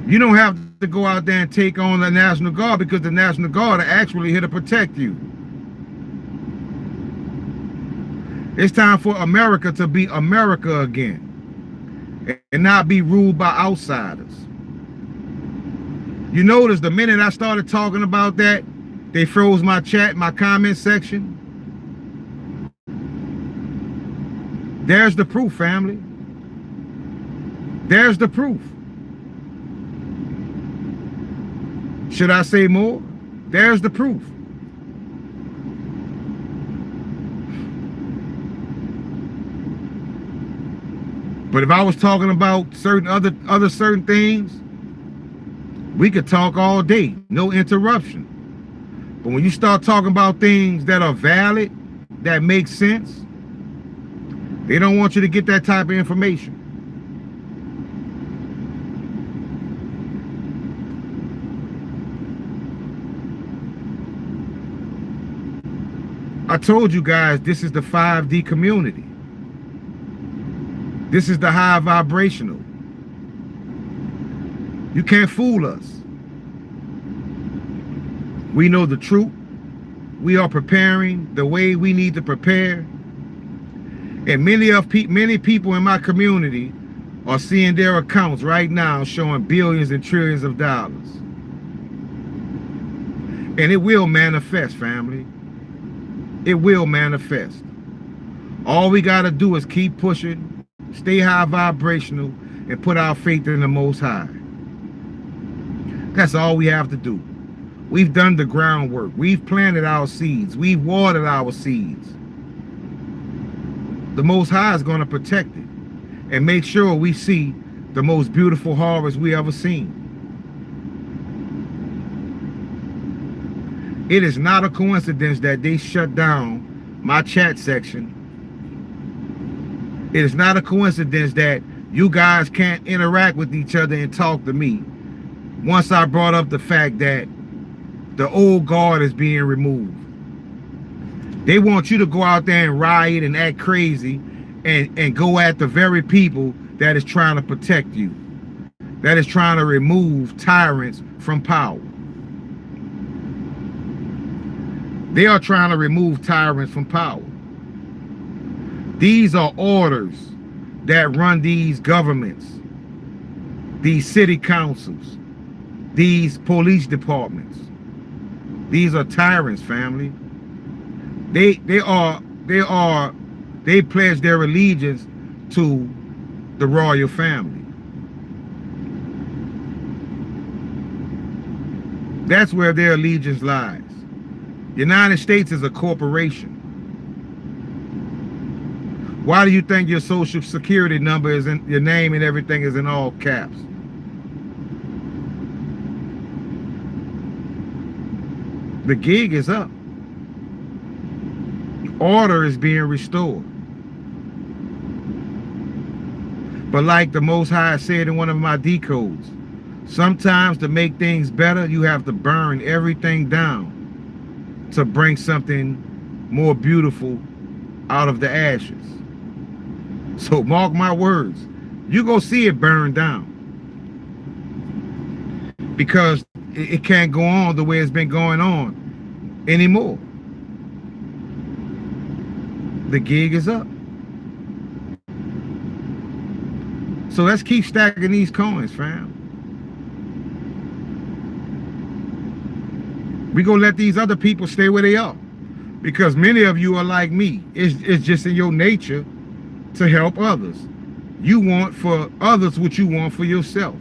You don't have to go out there and take on the National Guard because the National Guard are actually here to protect you. It's time for America to be America again and not be ruled by outsiders. You notice the minute I started talking about that, they froze my chat, my comment section. There's the proof, family. There's the proof. Should I say more? There's the proof. But if I was talking about certain other certain things, we could talk all day, no interruption. But when you start talking about things that are valid, that make sense, they don't want you to get that type of information. I told you guys this is the 5D community. This is the high vibrational. You can't fool us. We know the truth. We are preparing the way we need to prepare. And many people in my community are seeing their accounts right now showing billions and trillions of dollars. And it will manifest, family. It will manifest. All we got to do is keep pushing, stay high vibrational, and put our faith in the Most High. That's all we have to do. We've done the groundwork. We've planted our seeds. We've watered our seeds. The Most High is going to protect it and make sure we see the most beautiful harvest we ever seen. It is not a coincidence that they shut down my chat section. It is not a coincidence that you guys can't interact with each other and talk to me once I brought up the fact that the old guard is being removed. They want you to go out there and riot and act crazy and go at the very people that is trying to protect you, that is trying to remove tyrants from power. They are trying to remove tyrants from power. These are orders that run these governments, these city councils. these police departments. These are tyrants, family. They pledge their allegiance to the royal family. That's where their allegiance lies. The United States is a corporation. Why do you think your social security number is in your name and everything is in all caps? The gig is up. Order is being restored. But like the Most High said in one of my decodes, sometimes to make things better, you have to burn everything down to bring something more beautiful out of the ashes. So mark my words, you go see it burn down. Because it can't go on the way it's been going on anymore. The gig is up. So let's keep stacking these coins, fam. We gonna let these other people stay where they are. Because many of you are like me. It's just in your nature to help others. You want for others what you want for yourself.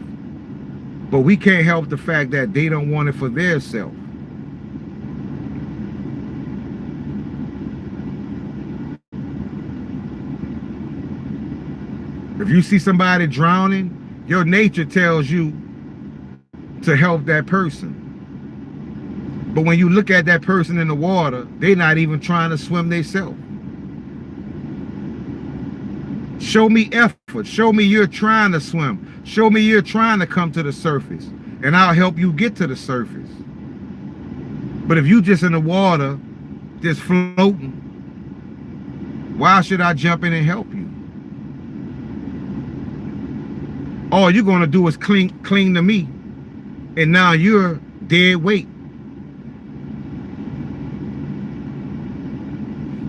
But we can't help the fact that they don't want it for their self. If you see somebody drowning, your nature tells you to help that person. But when you look at that person in the water, they're not even trying to swim themselves. Show me effort. Show me you're trying to swim. Show me you're trying to come to the surface, and I'll help you get to the surface. But if you just in the water, just floating, why should I jump in and help you? All you're going to do is cling to me, and now you're dead weight.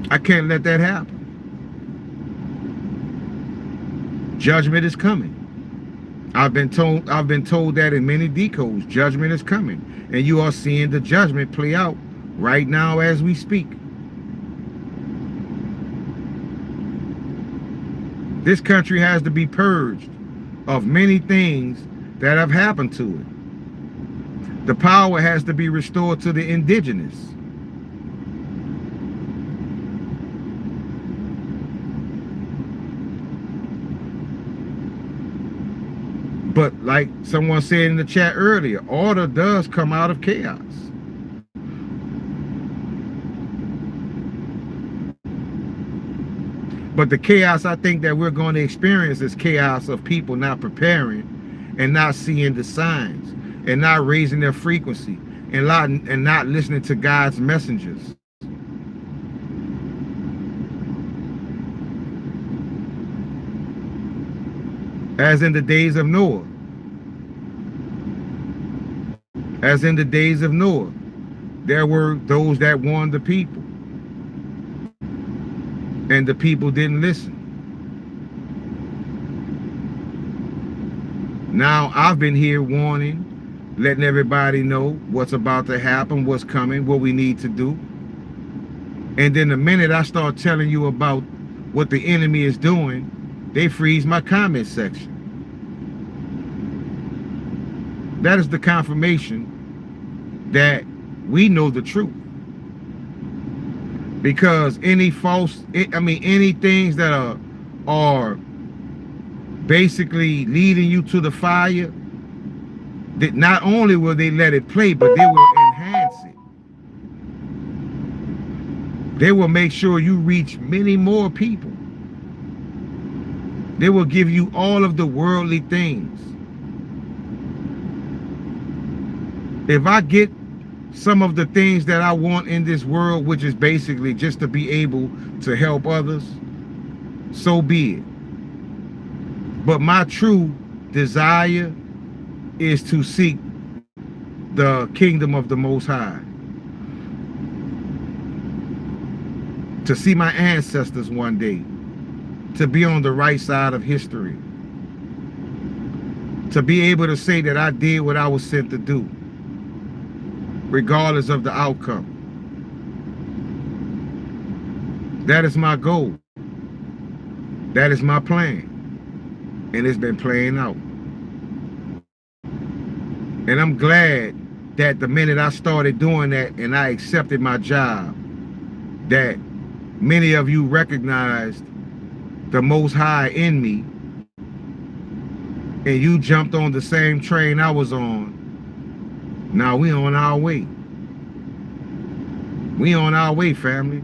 I can't let that happen. Judgment is coming. I've been told that in many decodes. Judgment is coming, and you are seeing the judgment play out right now as we speak. This country has to be purged of many things that have happened to it. The power has to be restored to the indigenous. But like someone said in the chat earlier, order does come out of chaos. But the chaos I think that we're going to experience is chaos of people not preparing and not seeing the signs and not raising their frequency and not listening to God's messengers. As in the days of Noah. As in the days of Noah, there were those that warned the people. And the people didn't listen. Now I've been here warning, letting everybody know what's about to happen, what's coming, what we need to do. And then the minute I start telling you about what the enemy is doing, they freeze my comment section. That is the confirmation that we know the truth. Because any things that are basically leading you to the fire, that not only will they let it play, but they will enhance it. They will make sure you reach many more people. They will give you all of the worldly things. If I get some of the things that I want in this world, which is basically just to be able to help others, so be it. But my true desire is to seek the kingdom of the Most High. To see my ancestors one day. To be on the right side of history. To be able to say that I did what I was sent to do, regardless of the outcome. That is my goal. That is my plan. And it's been playing out. And I'm glad that the minute I started doing that and I accepted my job, that many of you recognized the Most High in me, and you jumped on the same train I was on. Now we on our way. We on our way, family.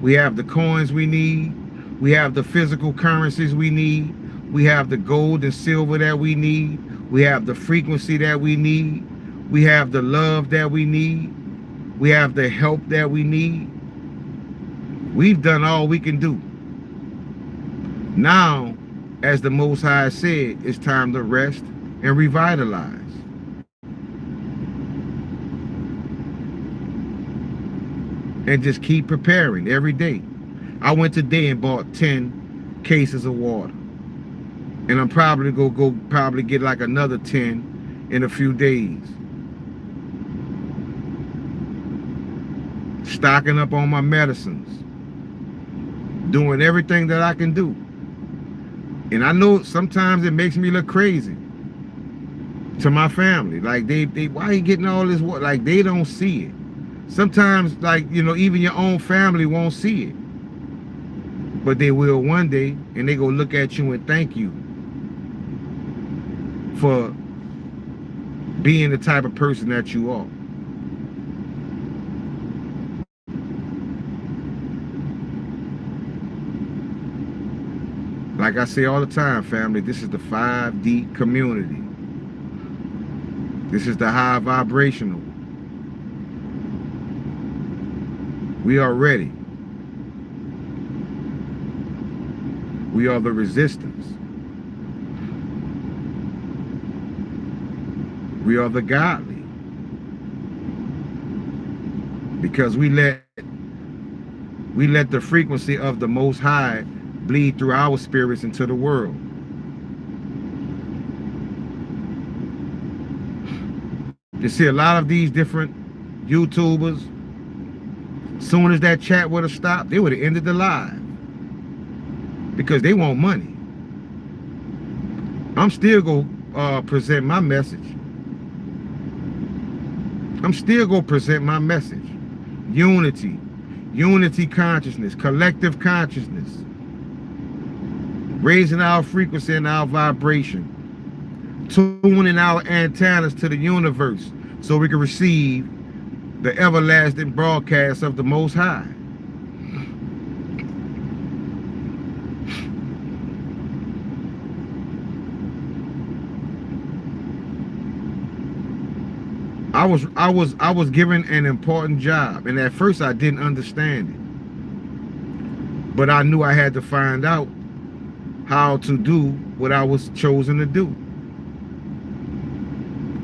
We have the coins we need. We have the physical currencies we need. We have the gold and silver that we need. We have the frequency that we need. We have the love that we need. We have the help that we need. We've done all we can do. Now, as the Most High said, it's time to rest and revitalize. And just keep preparing every day. I went today and bought 10 cases of water. And I'm probably gonna go get like another 10 in a few days. Stocking up on my medicines. Doing everything that I can do. And I know sometimes it makes me look crazy to my family. Like they why are you getting all this water? Like they don't see it. Sometimes, like, you know, even your own family won't see it. But they will one day, and they go look at you and thank you for being the type of person that you are. Like I say all the time, family, this is the 5D community. This is the high vibrational. We are ready. We are the resistance. We are the godly. Because we let the frequency of the Most High bleed through our spirits into the world. You see a lot of these different YouTubers, soon as that chat would have stopped, they would have ended the live. Because they want money. I'm still going to present my message. I'm still going to present my message. Unity. Unity consciousness. Collective consciousness. Raising our frequency and our vibration. Tuning our antennas to the universe so we can receive the everlasting broadcast of the Most High. I was given an important job, and at first I didn't understand it. But I knew I had to find out how to do what I was chosen to do.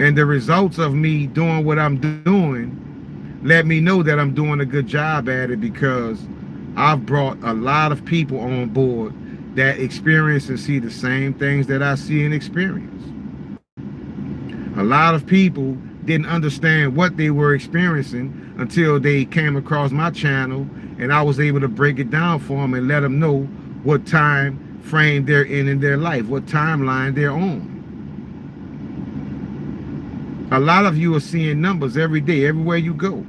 And the results of me doing what I'm doing let me know that I'm doing a good job at it, because I've brought a lot of people on board that experience and see the same things that I see and experience. A lot of people didn't understand what they were experiencing until they came across my channel, and I was able to break it down for them and let them know what time frame they're in their life, what timeline they're on. A lot of you are seeing numbers every day, everywhere you go.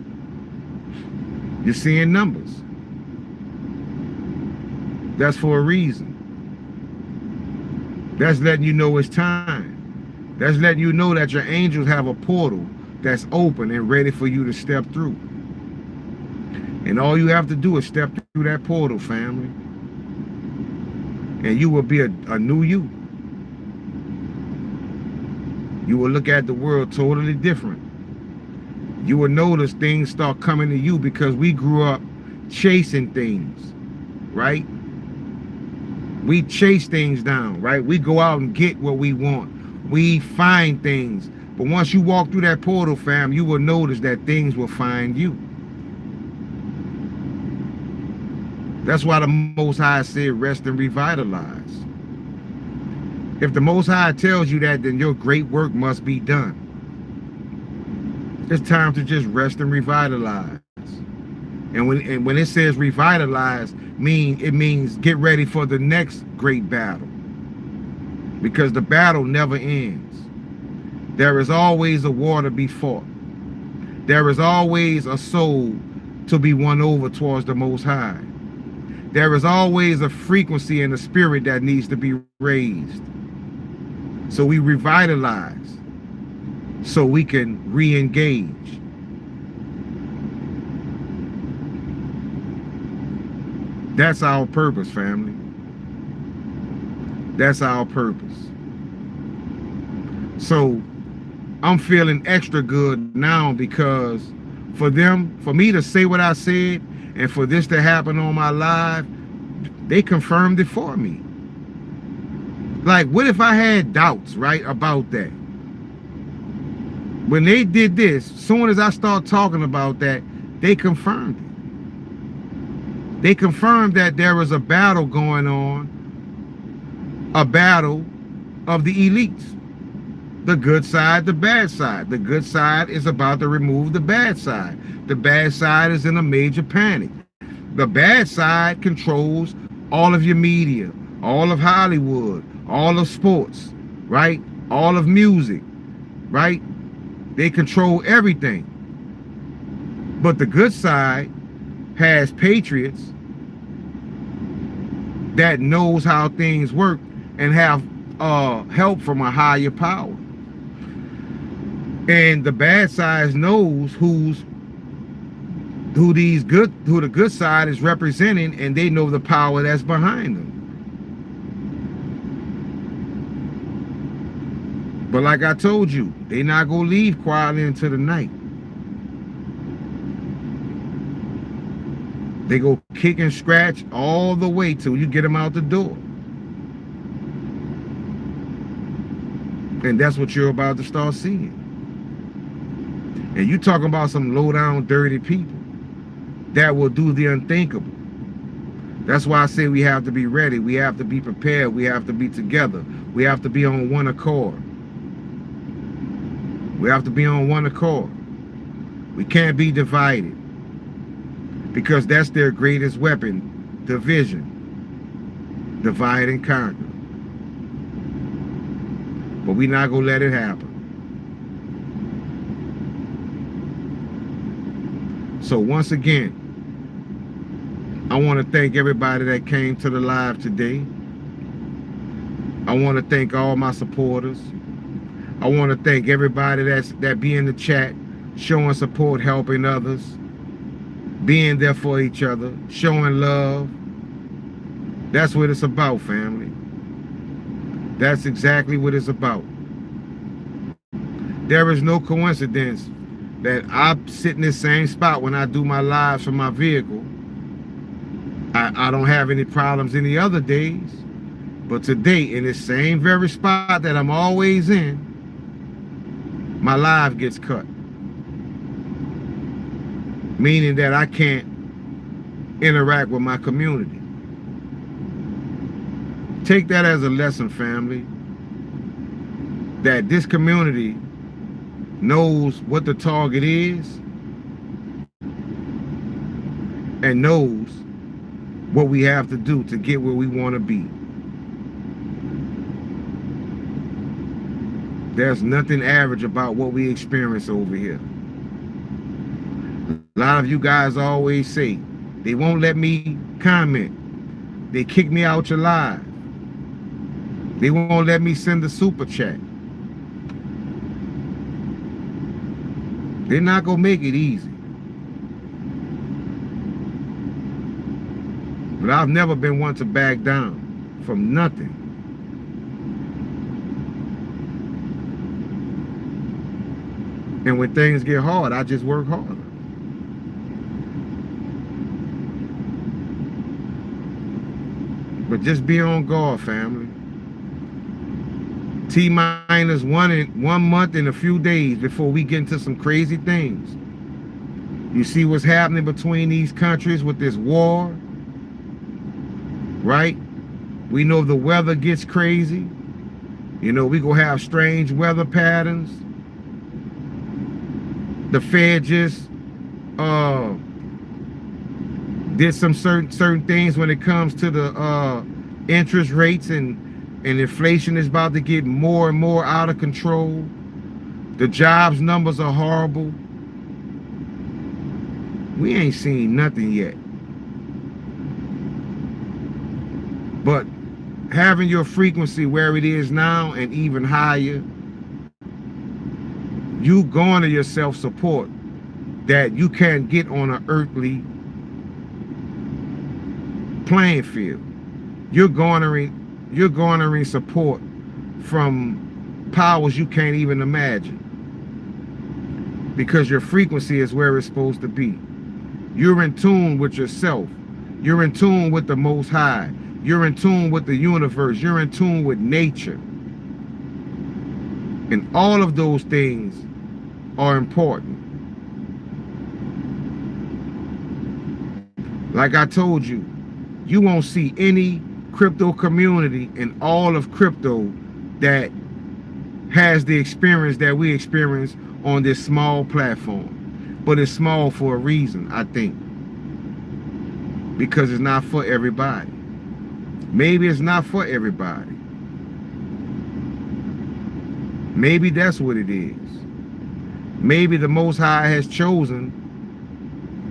You're seeing numbers. That's for a reason. That's letting you know it's time. That's letting you know that your angels have a portal that's open and ready for you to step through. And all you have to do is step through that portal, family. And you will be a new you. You will look at the world totally different. You will notice things start coming to you because we grew up chasing things, right? We chase things down, right? We go out and get what we want. We find things. But once you walk through that portal, fam, you will notice that things will find you. That's why the Most High said rest and revitalize. If the Most High tells you that, then your great work must be done. It's time to just rest and revitalize. And when it says revitalize, it means get ready for the next great battle. Because the battle never ends. There is always a war to be fought. There is always a soul to be won over towards the Most High. There is always a frequency and a spirit that needs to be raised. So we revitalize so we can re-engage. That's our purpose, family. That's our purpose. So I'm feeling extra good now because for me to say what I said and for this to happen on my live, they confirmed it for me. Like, what if I had doubts, right, about that? When they did this, as soon as I start talking about that, they confirmed it. They confirmed that there was a battle going on, a battle of the elites. The good side, the bad side. The good side is about to remove the bad side. The bad side is in a major panic. The bad side controls all of your media, all of Hollywood, all of sports, right? All of music, right? They control everything. But the good side has patriots that knows how things work and have help from a higher power. And the bad side knows who the good side is representing, and they know the power that's behind them. But like I told you, they not gonna leave quietly into the night. They go kick and scratch all the way till you get them out the door. And that's what you're about to start seeing. And you talking about some low down dirty people that will do the unthinkable. That's why I say we have to be ready. We have to be prepared. We have to be together. We have to be on one accord. We have to be on one accord. We can't be divided, because that's their greatest weapon, division. Divide and conquer. But we're not going to let it happen. So once again, I want to thank everybody that came to the live today. I want to thank all my supporters. I want to thank everybody that be in the chat, showing support, helping others, being there for each other, showing love. That's what it's about, family. That's exactly what it's about. There is no coincidence that I sit in this same spot when I do my lives from my vehicle. I don't have any problems any other days, but today in this same very spot that I'm always in, my live gets cut. Meaning that I can't interact with my community. Take that as a lesson, family, that this community knows what the target is and knows what we have to do to get where we want to be. There's nothing average about what we experience over here. A lot of you guys always say, they won't let me comment. They kick me out your live. They won't let me send a super chat. They're not going to make it easy. But I've never been one to back down from nothing. And when things get hard, I just work harder. But just be on guard, family. T-minus 1 month and a few days before we get into some crazy things. You see what's happening between these countries with this war, right? We know the weather gets crazy. You know, we gonna have strange weather patterns. The Fed just did some certain things when it comes to the interest rates, and inflation is about to get more and more out of control. The jobs numbers are horrible. We ain't seen nothing yet. But having your frequency where it is now and even higher, you garner yourself support that you can't get on an earthly playing field. You're garnering support from powers you can't even imagine, because your frequency is where it's supposed to be. You're in tune with yourself. You're in tune with the Most High. You're in tune with the universe. You're in tune with nature. And all of those things are important. Like I told you, you won't see any crypto community in all of crypto that has the experience that we experience on this small platform. But it's small for a reason, I think. Because it's not for everybody. Maybe it's not for everybody. Maybe that's what it is. Maybe the Most High has chosen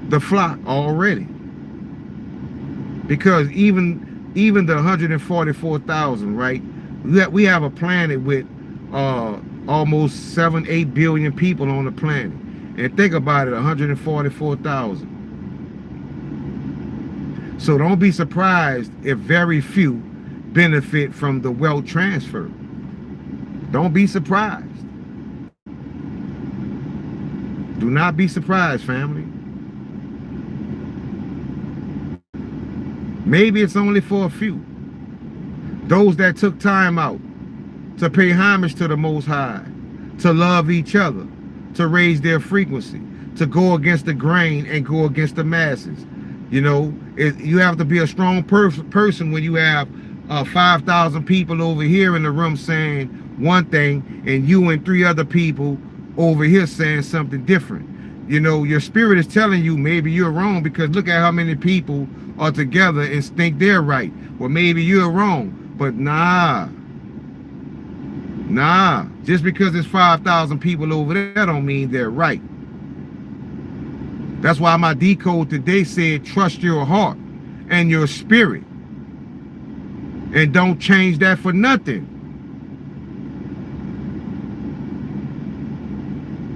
the flock already. Because even the 144,000, right? We have a planet with almost 7-8 billion people on the planet. And think about it, 144,000. So don't be surprised if very few benefit from the wealth transfer. Don't be surprised. Do not be surprised, family. Maybe it's only for a few. Those that took time out to pay homage to the Most High, to love each other, to raise their frequency, to go against the grain and go against the masses. You know, you have to be a strong person when you have 5,000 people over here in the room saying one thing and you and 3 other people over here saying something different. You know, your spirit is telling you maybe you're wrong, because look at how many people are together and think they're right. Well, maybe you're wrong, but nah. Just because there's 5,000 people over there don't mean they're right. That's why my decode today said, trust your heart and your spirit. And don't change that for nothing.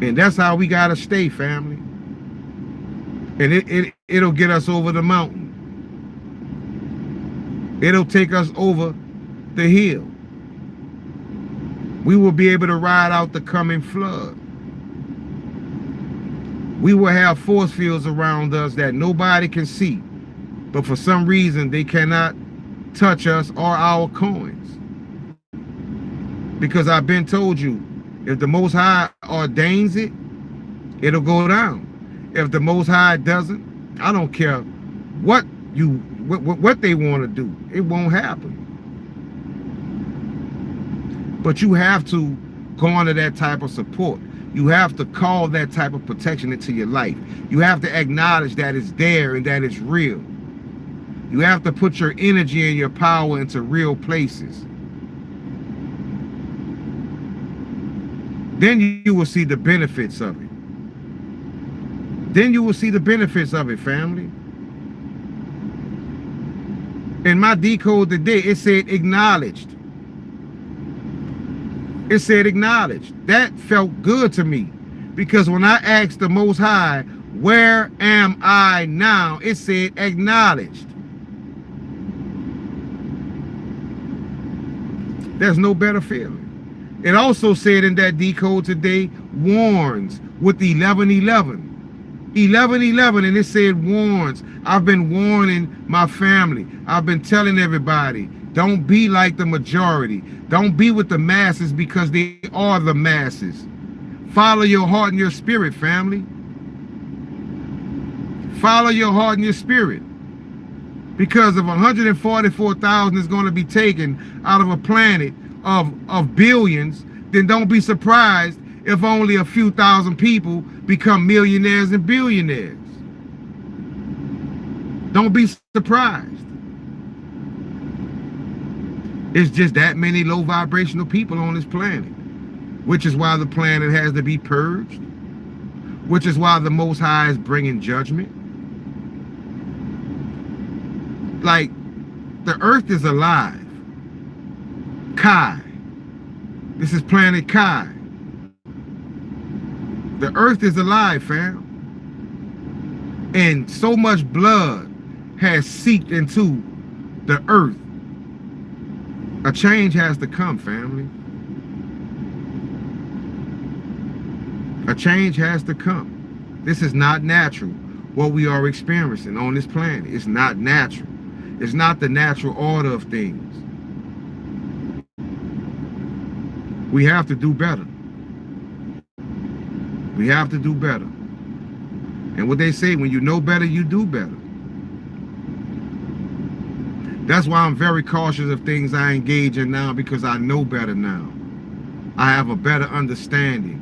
And that's how we gotta stay, family. And it'll get us over the mountain. It'll take us over the hill. We will be able to ride out the coming flood. We will have force fields around us that nobody can see, but for some reason they cannot touch us or our coins. Because I've been told you, if the Most High ordains it, it'll go down. If the Most High doesn't, I don't care what they want to do, it won't happen. But you have to garner that type of support. You have to call that type of protection into your life. You have to acknowledge that it's there and that it's real. You have to put your energy and your power into real places. Then you will see the benefits of it. Then you will see the benefits of it, family. In my decode today, it said acknowledged. It said acknowledged. That felt good to me, because when I asked the Most High, where am I now? It said acknowledged. There's no better feeling. It also said in that decode today, warns, with 1111. 1111, and it said warns. I've been warning my family. I've been telling everybody, don't be like the majority. Don't be with the masses, because they are the masses. Follow your heart and your spirit, family. Follow your heart and your spirit. Because if 144,000 is going to be taken out of a planet of billions, then don't be surprised if only a few thousand people become millionaires and billionaires. Don't be surprised. It's just that many low vibrational people on this planet, which is why the planet has to be purged, which is why the Most High is bringing judgment. Like, the earth is alive. Kai. This is planet Kai. The earth is alive, fam. And so much blood has seeped into the earth. A change has to come, family. A change has to come. This is not natural, what we are experiencing on this planet. It's not natural. It's not the natural order of things. We have to do better. We have to do better. And what they say, when you know better, you do better. That's why I'm very cautious of things I engage in now, because I know better now. I have a better understanding.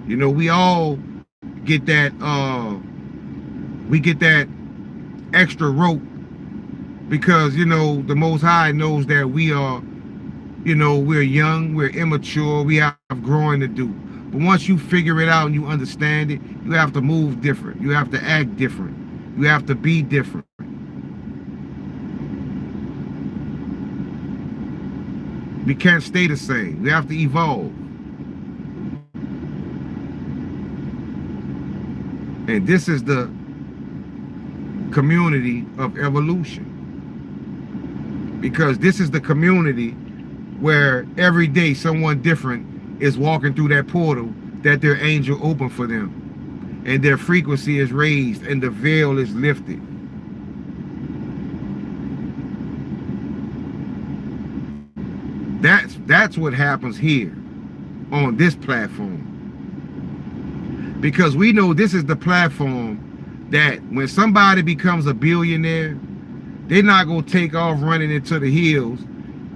You know, we all get that, we get that extra rope because, you know, the Most High knows that we are, you know, we're young, we're immature, we have growing to do. But once you figure it out and you understand it, you have to move different. You have to act different. You have to be different. We can't stay the same. We have to evolve. And this is the community of evolution. Because this is the community where every day someone different is walking through that portal that their angel opened for them. And their frequency is raised and the veil is lifted. That's what happens here on this platform. Because we know this is the platform that when somebody becomes a billionaire, they're not going to take off running into the hills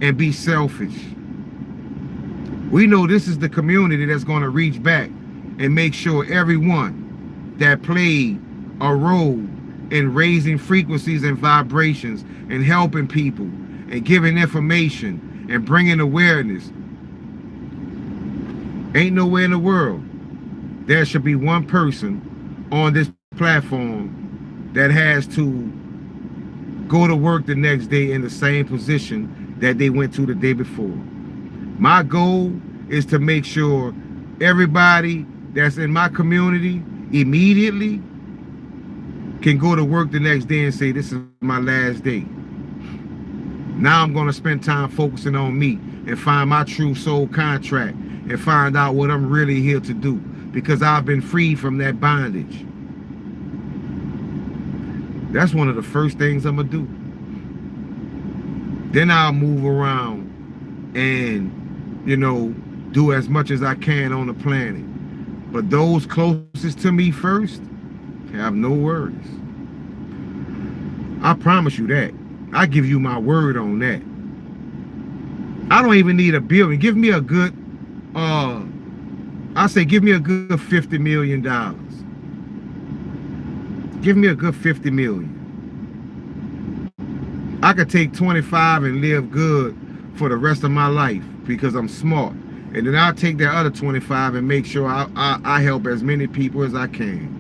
and be selfish. We know this is the community that's going to reach back and make sure everyone that played a role in raising frequencies and vibrations and helping people and giving information and bringing awareness. Ain't nowhere in the world there should be one person on this platform that has to go to work the next day in the same position that they went to the day before. My goal is to make sure everybody that's in my community immediately can go to work the next day and say, this is my last day. Now I'm going to spend time focusing on me and find my true soul contract and find out what I'm really here to do, because I've been freed from that bondage. That's one of the first things I'm going to do. Then I'll move around and, you know, do as much as I can on the planet. But those closest to me first have no worries. I promise you that. I give you my word on that. I don't even need a billion. Give me a good, I say give me a good $50 million. Give me a good 50 million. I could take 25 and live good for the rest of my life because I'm smart. And then I'll take that other 25 and make sure I help as many people as I can.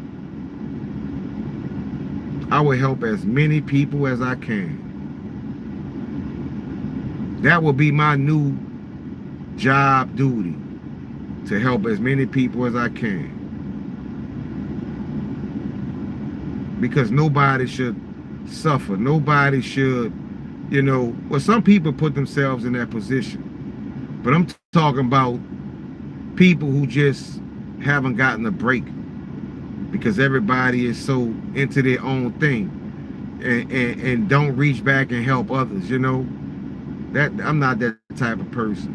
I will help as many people as I can. That will be my new job duty, to help as many people as I can. Because nobody should suffer. Nobody should, you know, well, some people put themselves in that position. But I'm talking about people who just haven't gotten a break because everybody is so into their own thing and don't reach back and help others, you know. That I'm not that type of person.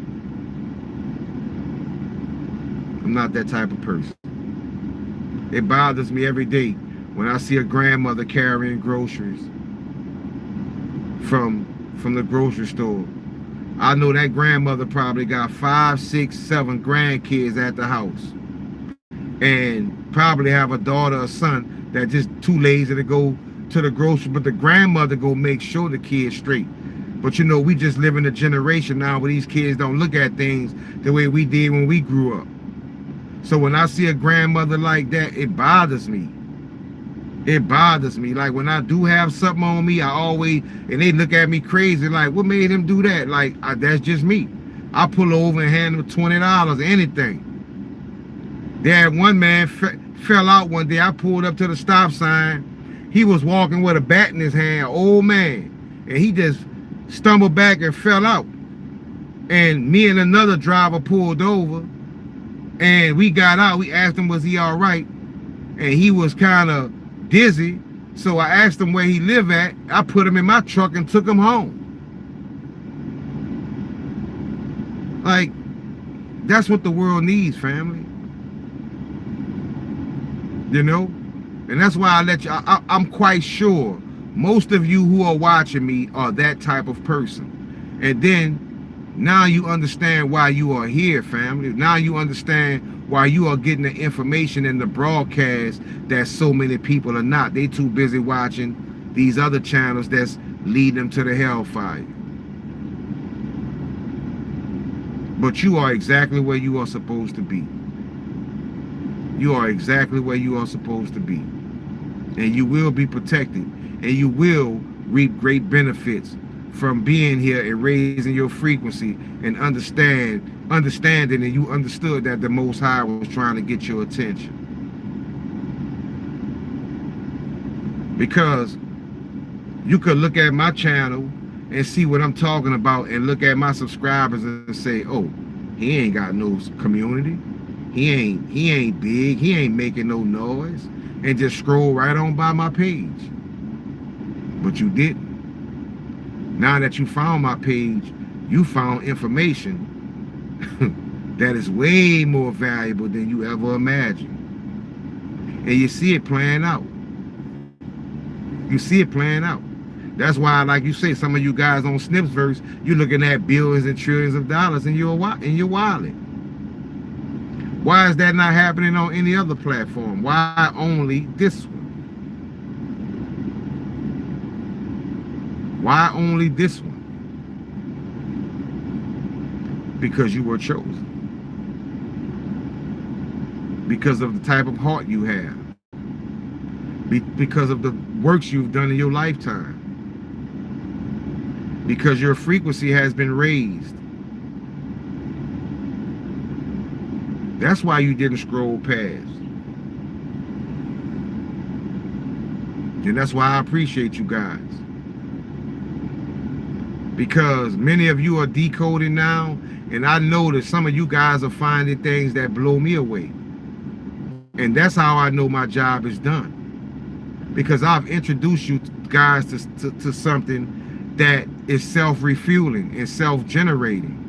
I'm not that type of person. It bothers me every day when I see a grandmother carrying groceries from the grocery store I know that grandmother probably got 5, 6, 7 grandkids at the house, and probably have a daughter or son that just too lazy to go to the grocery, but the grandmother go make sure the kids straight. But you know, we just live in a generation now where these kids don't look at things the way we did when we grew up. So when I see a grandmother like that, it bothers me. It bothers me. Like when I do have something on me, I always, and they look at me crazy, like, what made him do that? Like, that's just me. I pull over and hand them $20, anything. They had one man fell out one day. I pulled up to the stop sign. He was walking with a bat in his hand, old man. And he just stumbled back and fell out. And me and another driver pulled over. And we got out. We asked him, was he all right? And he was kind of dizzy. So I asked him where he lived at. I put him in my truck and took him home. Like, that's what the world needs, family. You know? And that's why I let you, I'm quite sure most of you who are watching me are that type of person. And then now you understand why you are here, family. Now you understand why you are getting the information in the broadcast that so many people are not. They too busy watching these other channels that's leading them to the hellfire. But you are exactly where you are supposed to be. You are exactly where you are supposed to be. And you will be protected. And you will reap great benefits from being here and raising your frequency and understanding, and you understood that the Most High was trying to get your attention. Because you could look at my channel and see what I'm talking about and look at my subscribers and say, oh, he ain't got no community. He ain't big. He ain't making no noise. And just scroll right on by my page. But you didn't. Now that you found my page, you found information that is way more valuable than you ever imagined. And you see it playing out. You see it playing out. That's why, like you say, some of you guys on Snipsverse, you're looking at billions and trillions of dollars in your wallet. Why is that not happening on any other platform? Why only this one? Why only this one? Because you were chosen. Because of the type of heart you have. Because of the works you've done in your lifetime. Because your frequency has been raised. That's why you didn't scroll past. And that's why I appreciate you guys. Because many of you are decoding now, and I know that some of you guys are finding things that blow me away. And that's how I know my job is done. Because I've introduced you guys to something that is self-refueling and self-generating.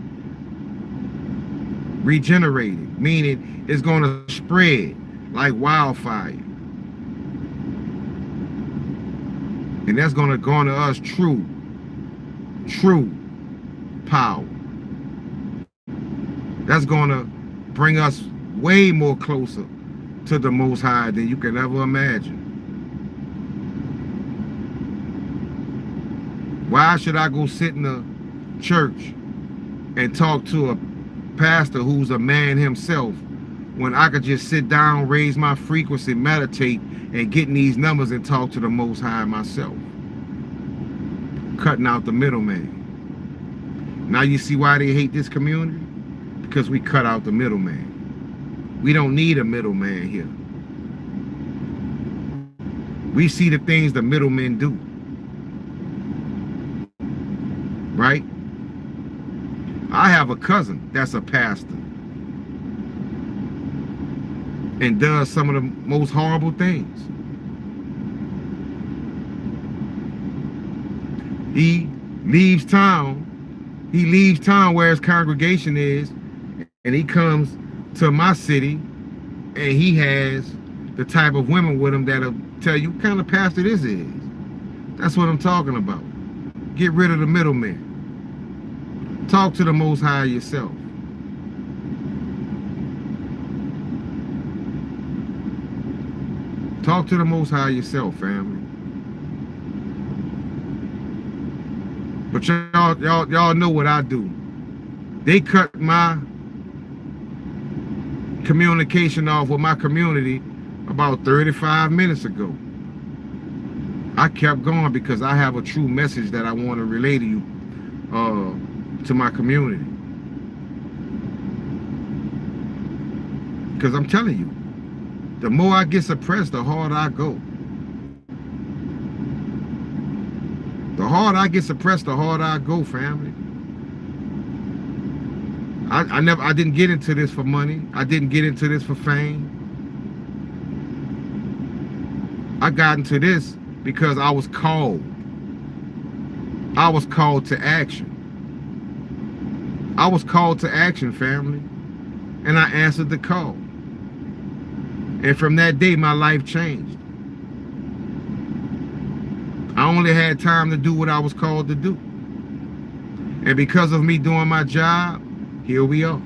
Regenerating, meaning it's going to spread like wildfire. And that's going to garner us true power. That's going to bring us way more closer to the Most High than you can ever imagine. Why should I go sit in a church and talk to a pastor who's a man himself when I could just sit down, raise my frequency, meditate, and get in these numbers and talk to the Most High myself? Cutting out the middleman. Now you see why they hate this community? Because we cut out the middleman. We don't need a middleman here. We see the things the middlemen do. Right? I have a cousin that's a pastor and does some of the most horrible things. He leaves town where his congregation is, and he comes to my city, and he has the type of women with him that'll tell you what kind of pastor this is. That's what I'm talking about. Get rid of the middleman. Talk to the Most High yourself. Talk to the Most High yourself, family. But y'all know what I do. They cut my communication off with my community about 35 minutes ago. I kept going because I have a true message that I want to relay to you, to my community. Because I'm telling you, the more I get suppressed, the harder I go. The harder I get suppressed, the harder I go, family. I didn't get into this for money. I didn't get into this for fame. I got into this because I was called. I was called to action. I was called to action, family. And I answered the call. And from that day, my life changed. I only had time to do what I was called to do. And because of me doing my job, here we are.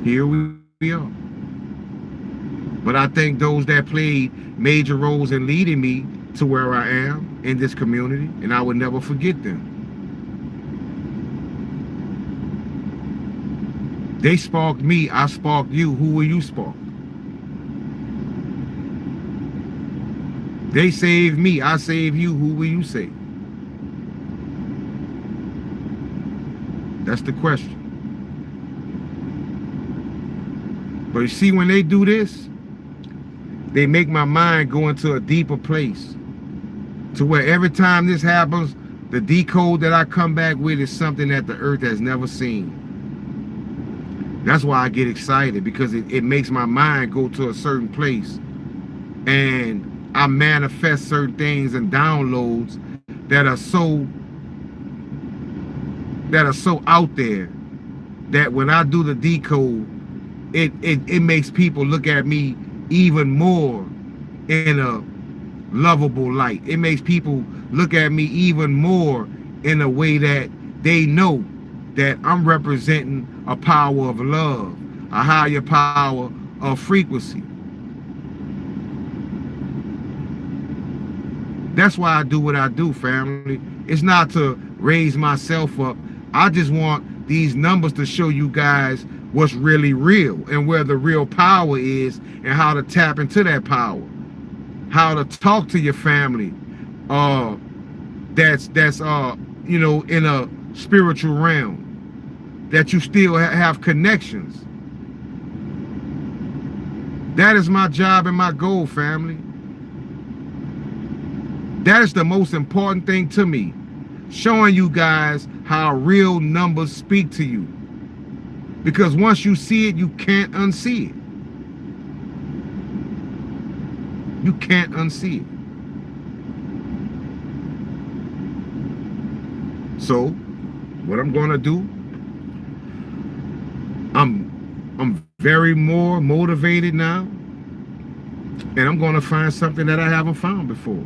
Here we are. But I thank those that played major roles in leading me to where I am in this community, and I would never forget them. They sparked me, I sparked you. Who will you spark? They saved me, I saved you. Who will you save? That's the question. But you see, when they do this, they make my mind go into a deeper place, to where every time this happens, the decode that I come back with is something that the earth has never seen. That's why I get excited, because it makes my mind go to a certain place, and I manifest certain things and downloads that are so out there that when I do the decode, it makes people look at me even more in a lovable light. It makes people look at me even more in a way that they know that I'm representing a power of love, a higher power of frequency. That's why I do what I do, family. It's not to raise myself up. I just want these numbers to show you guys what's really real and where the real power is, and how to tap into that power, how to talk to your family that's you know, in a spiritual realm, that you still have connections. That is my job and my goal, family. That is the most important thing to me, showing you guys how real numbers speak to you. Because once you see it, you can't unsee it. You can't unsee it. So, what I'm gonna do, I'm very more motivated now, and I'm gonna find something that I haven't found before.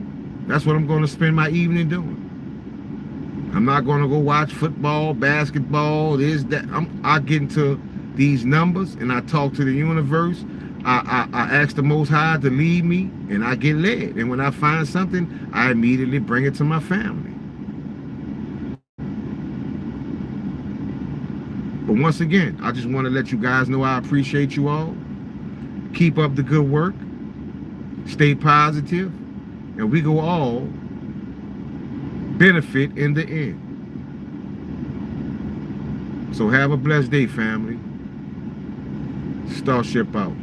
That's what I'm gonna spend my evening doing. I'm not gonna go watch football, basketball, this, that. I get into these numbers and I talk to the universe. I ask the Most High to lead me, and I get led. And when I find something, I immediately bring it to my family. But once again, I just want to let you guys know I appreciate you all. Keep up the good work. Stay positive. And we go all benefit in the end. So have a blessed day, family. Starship out.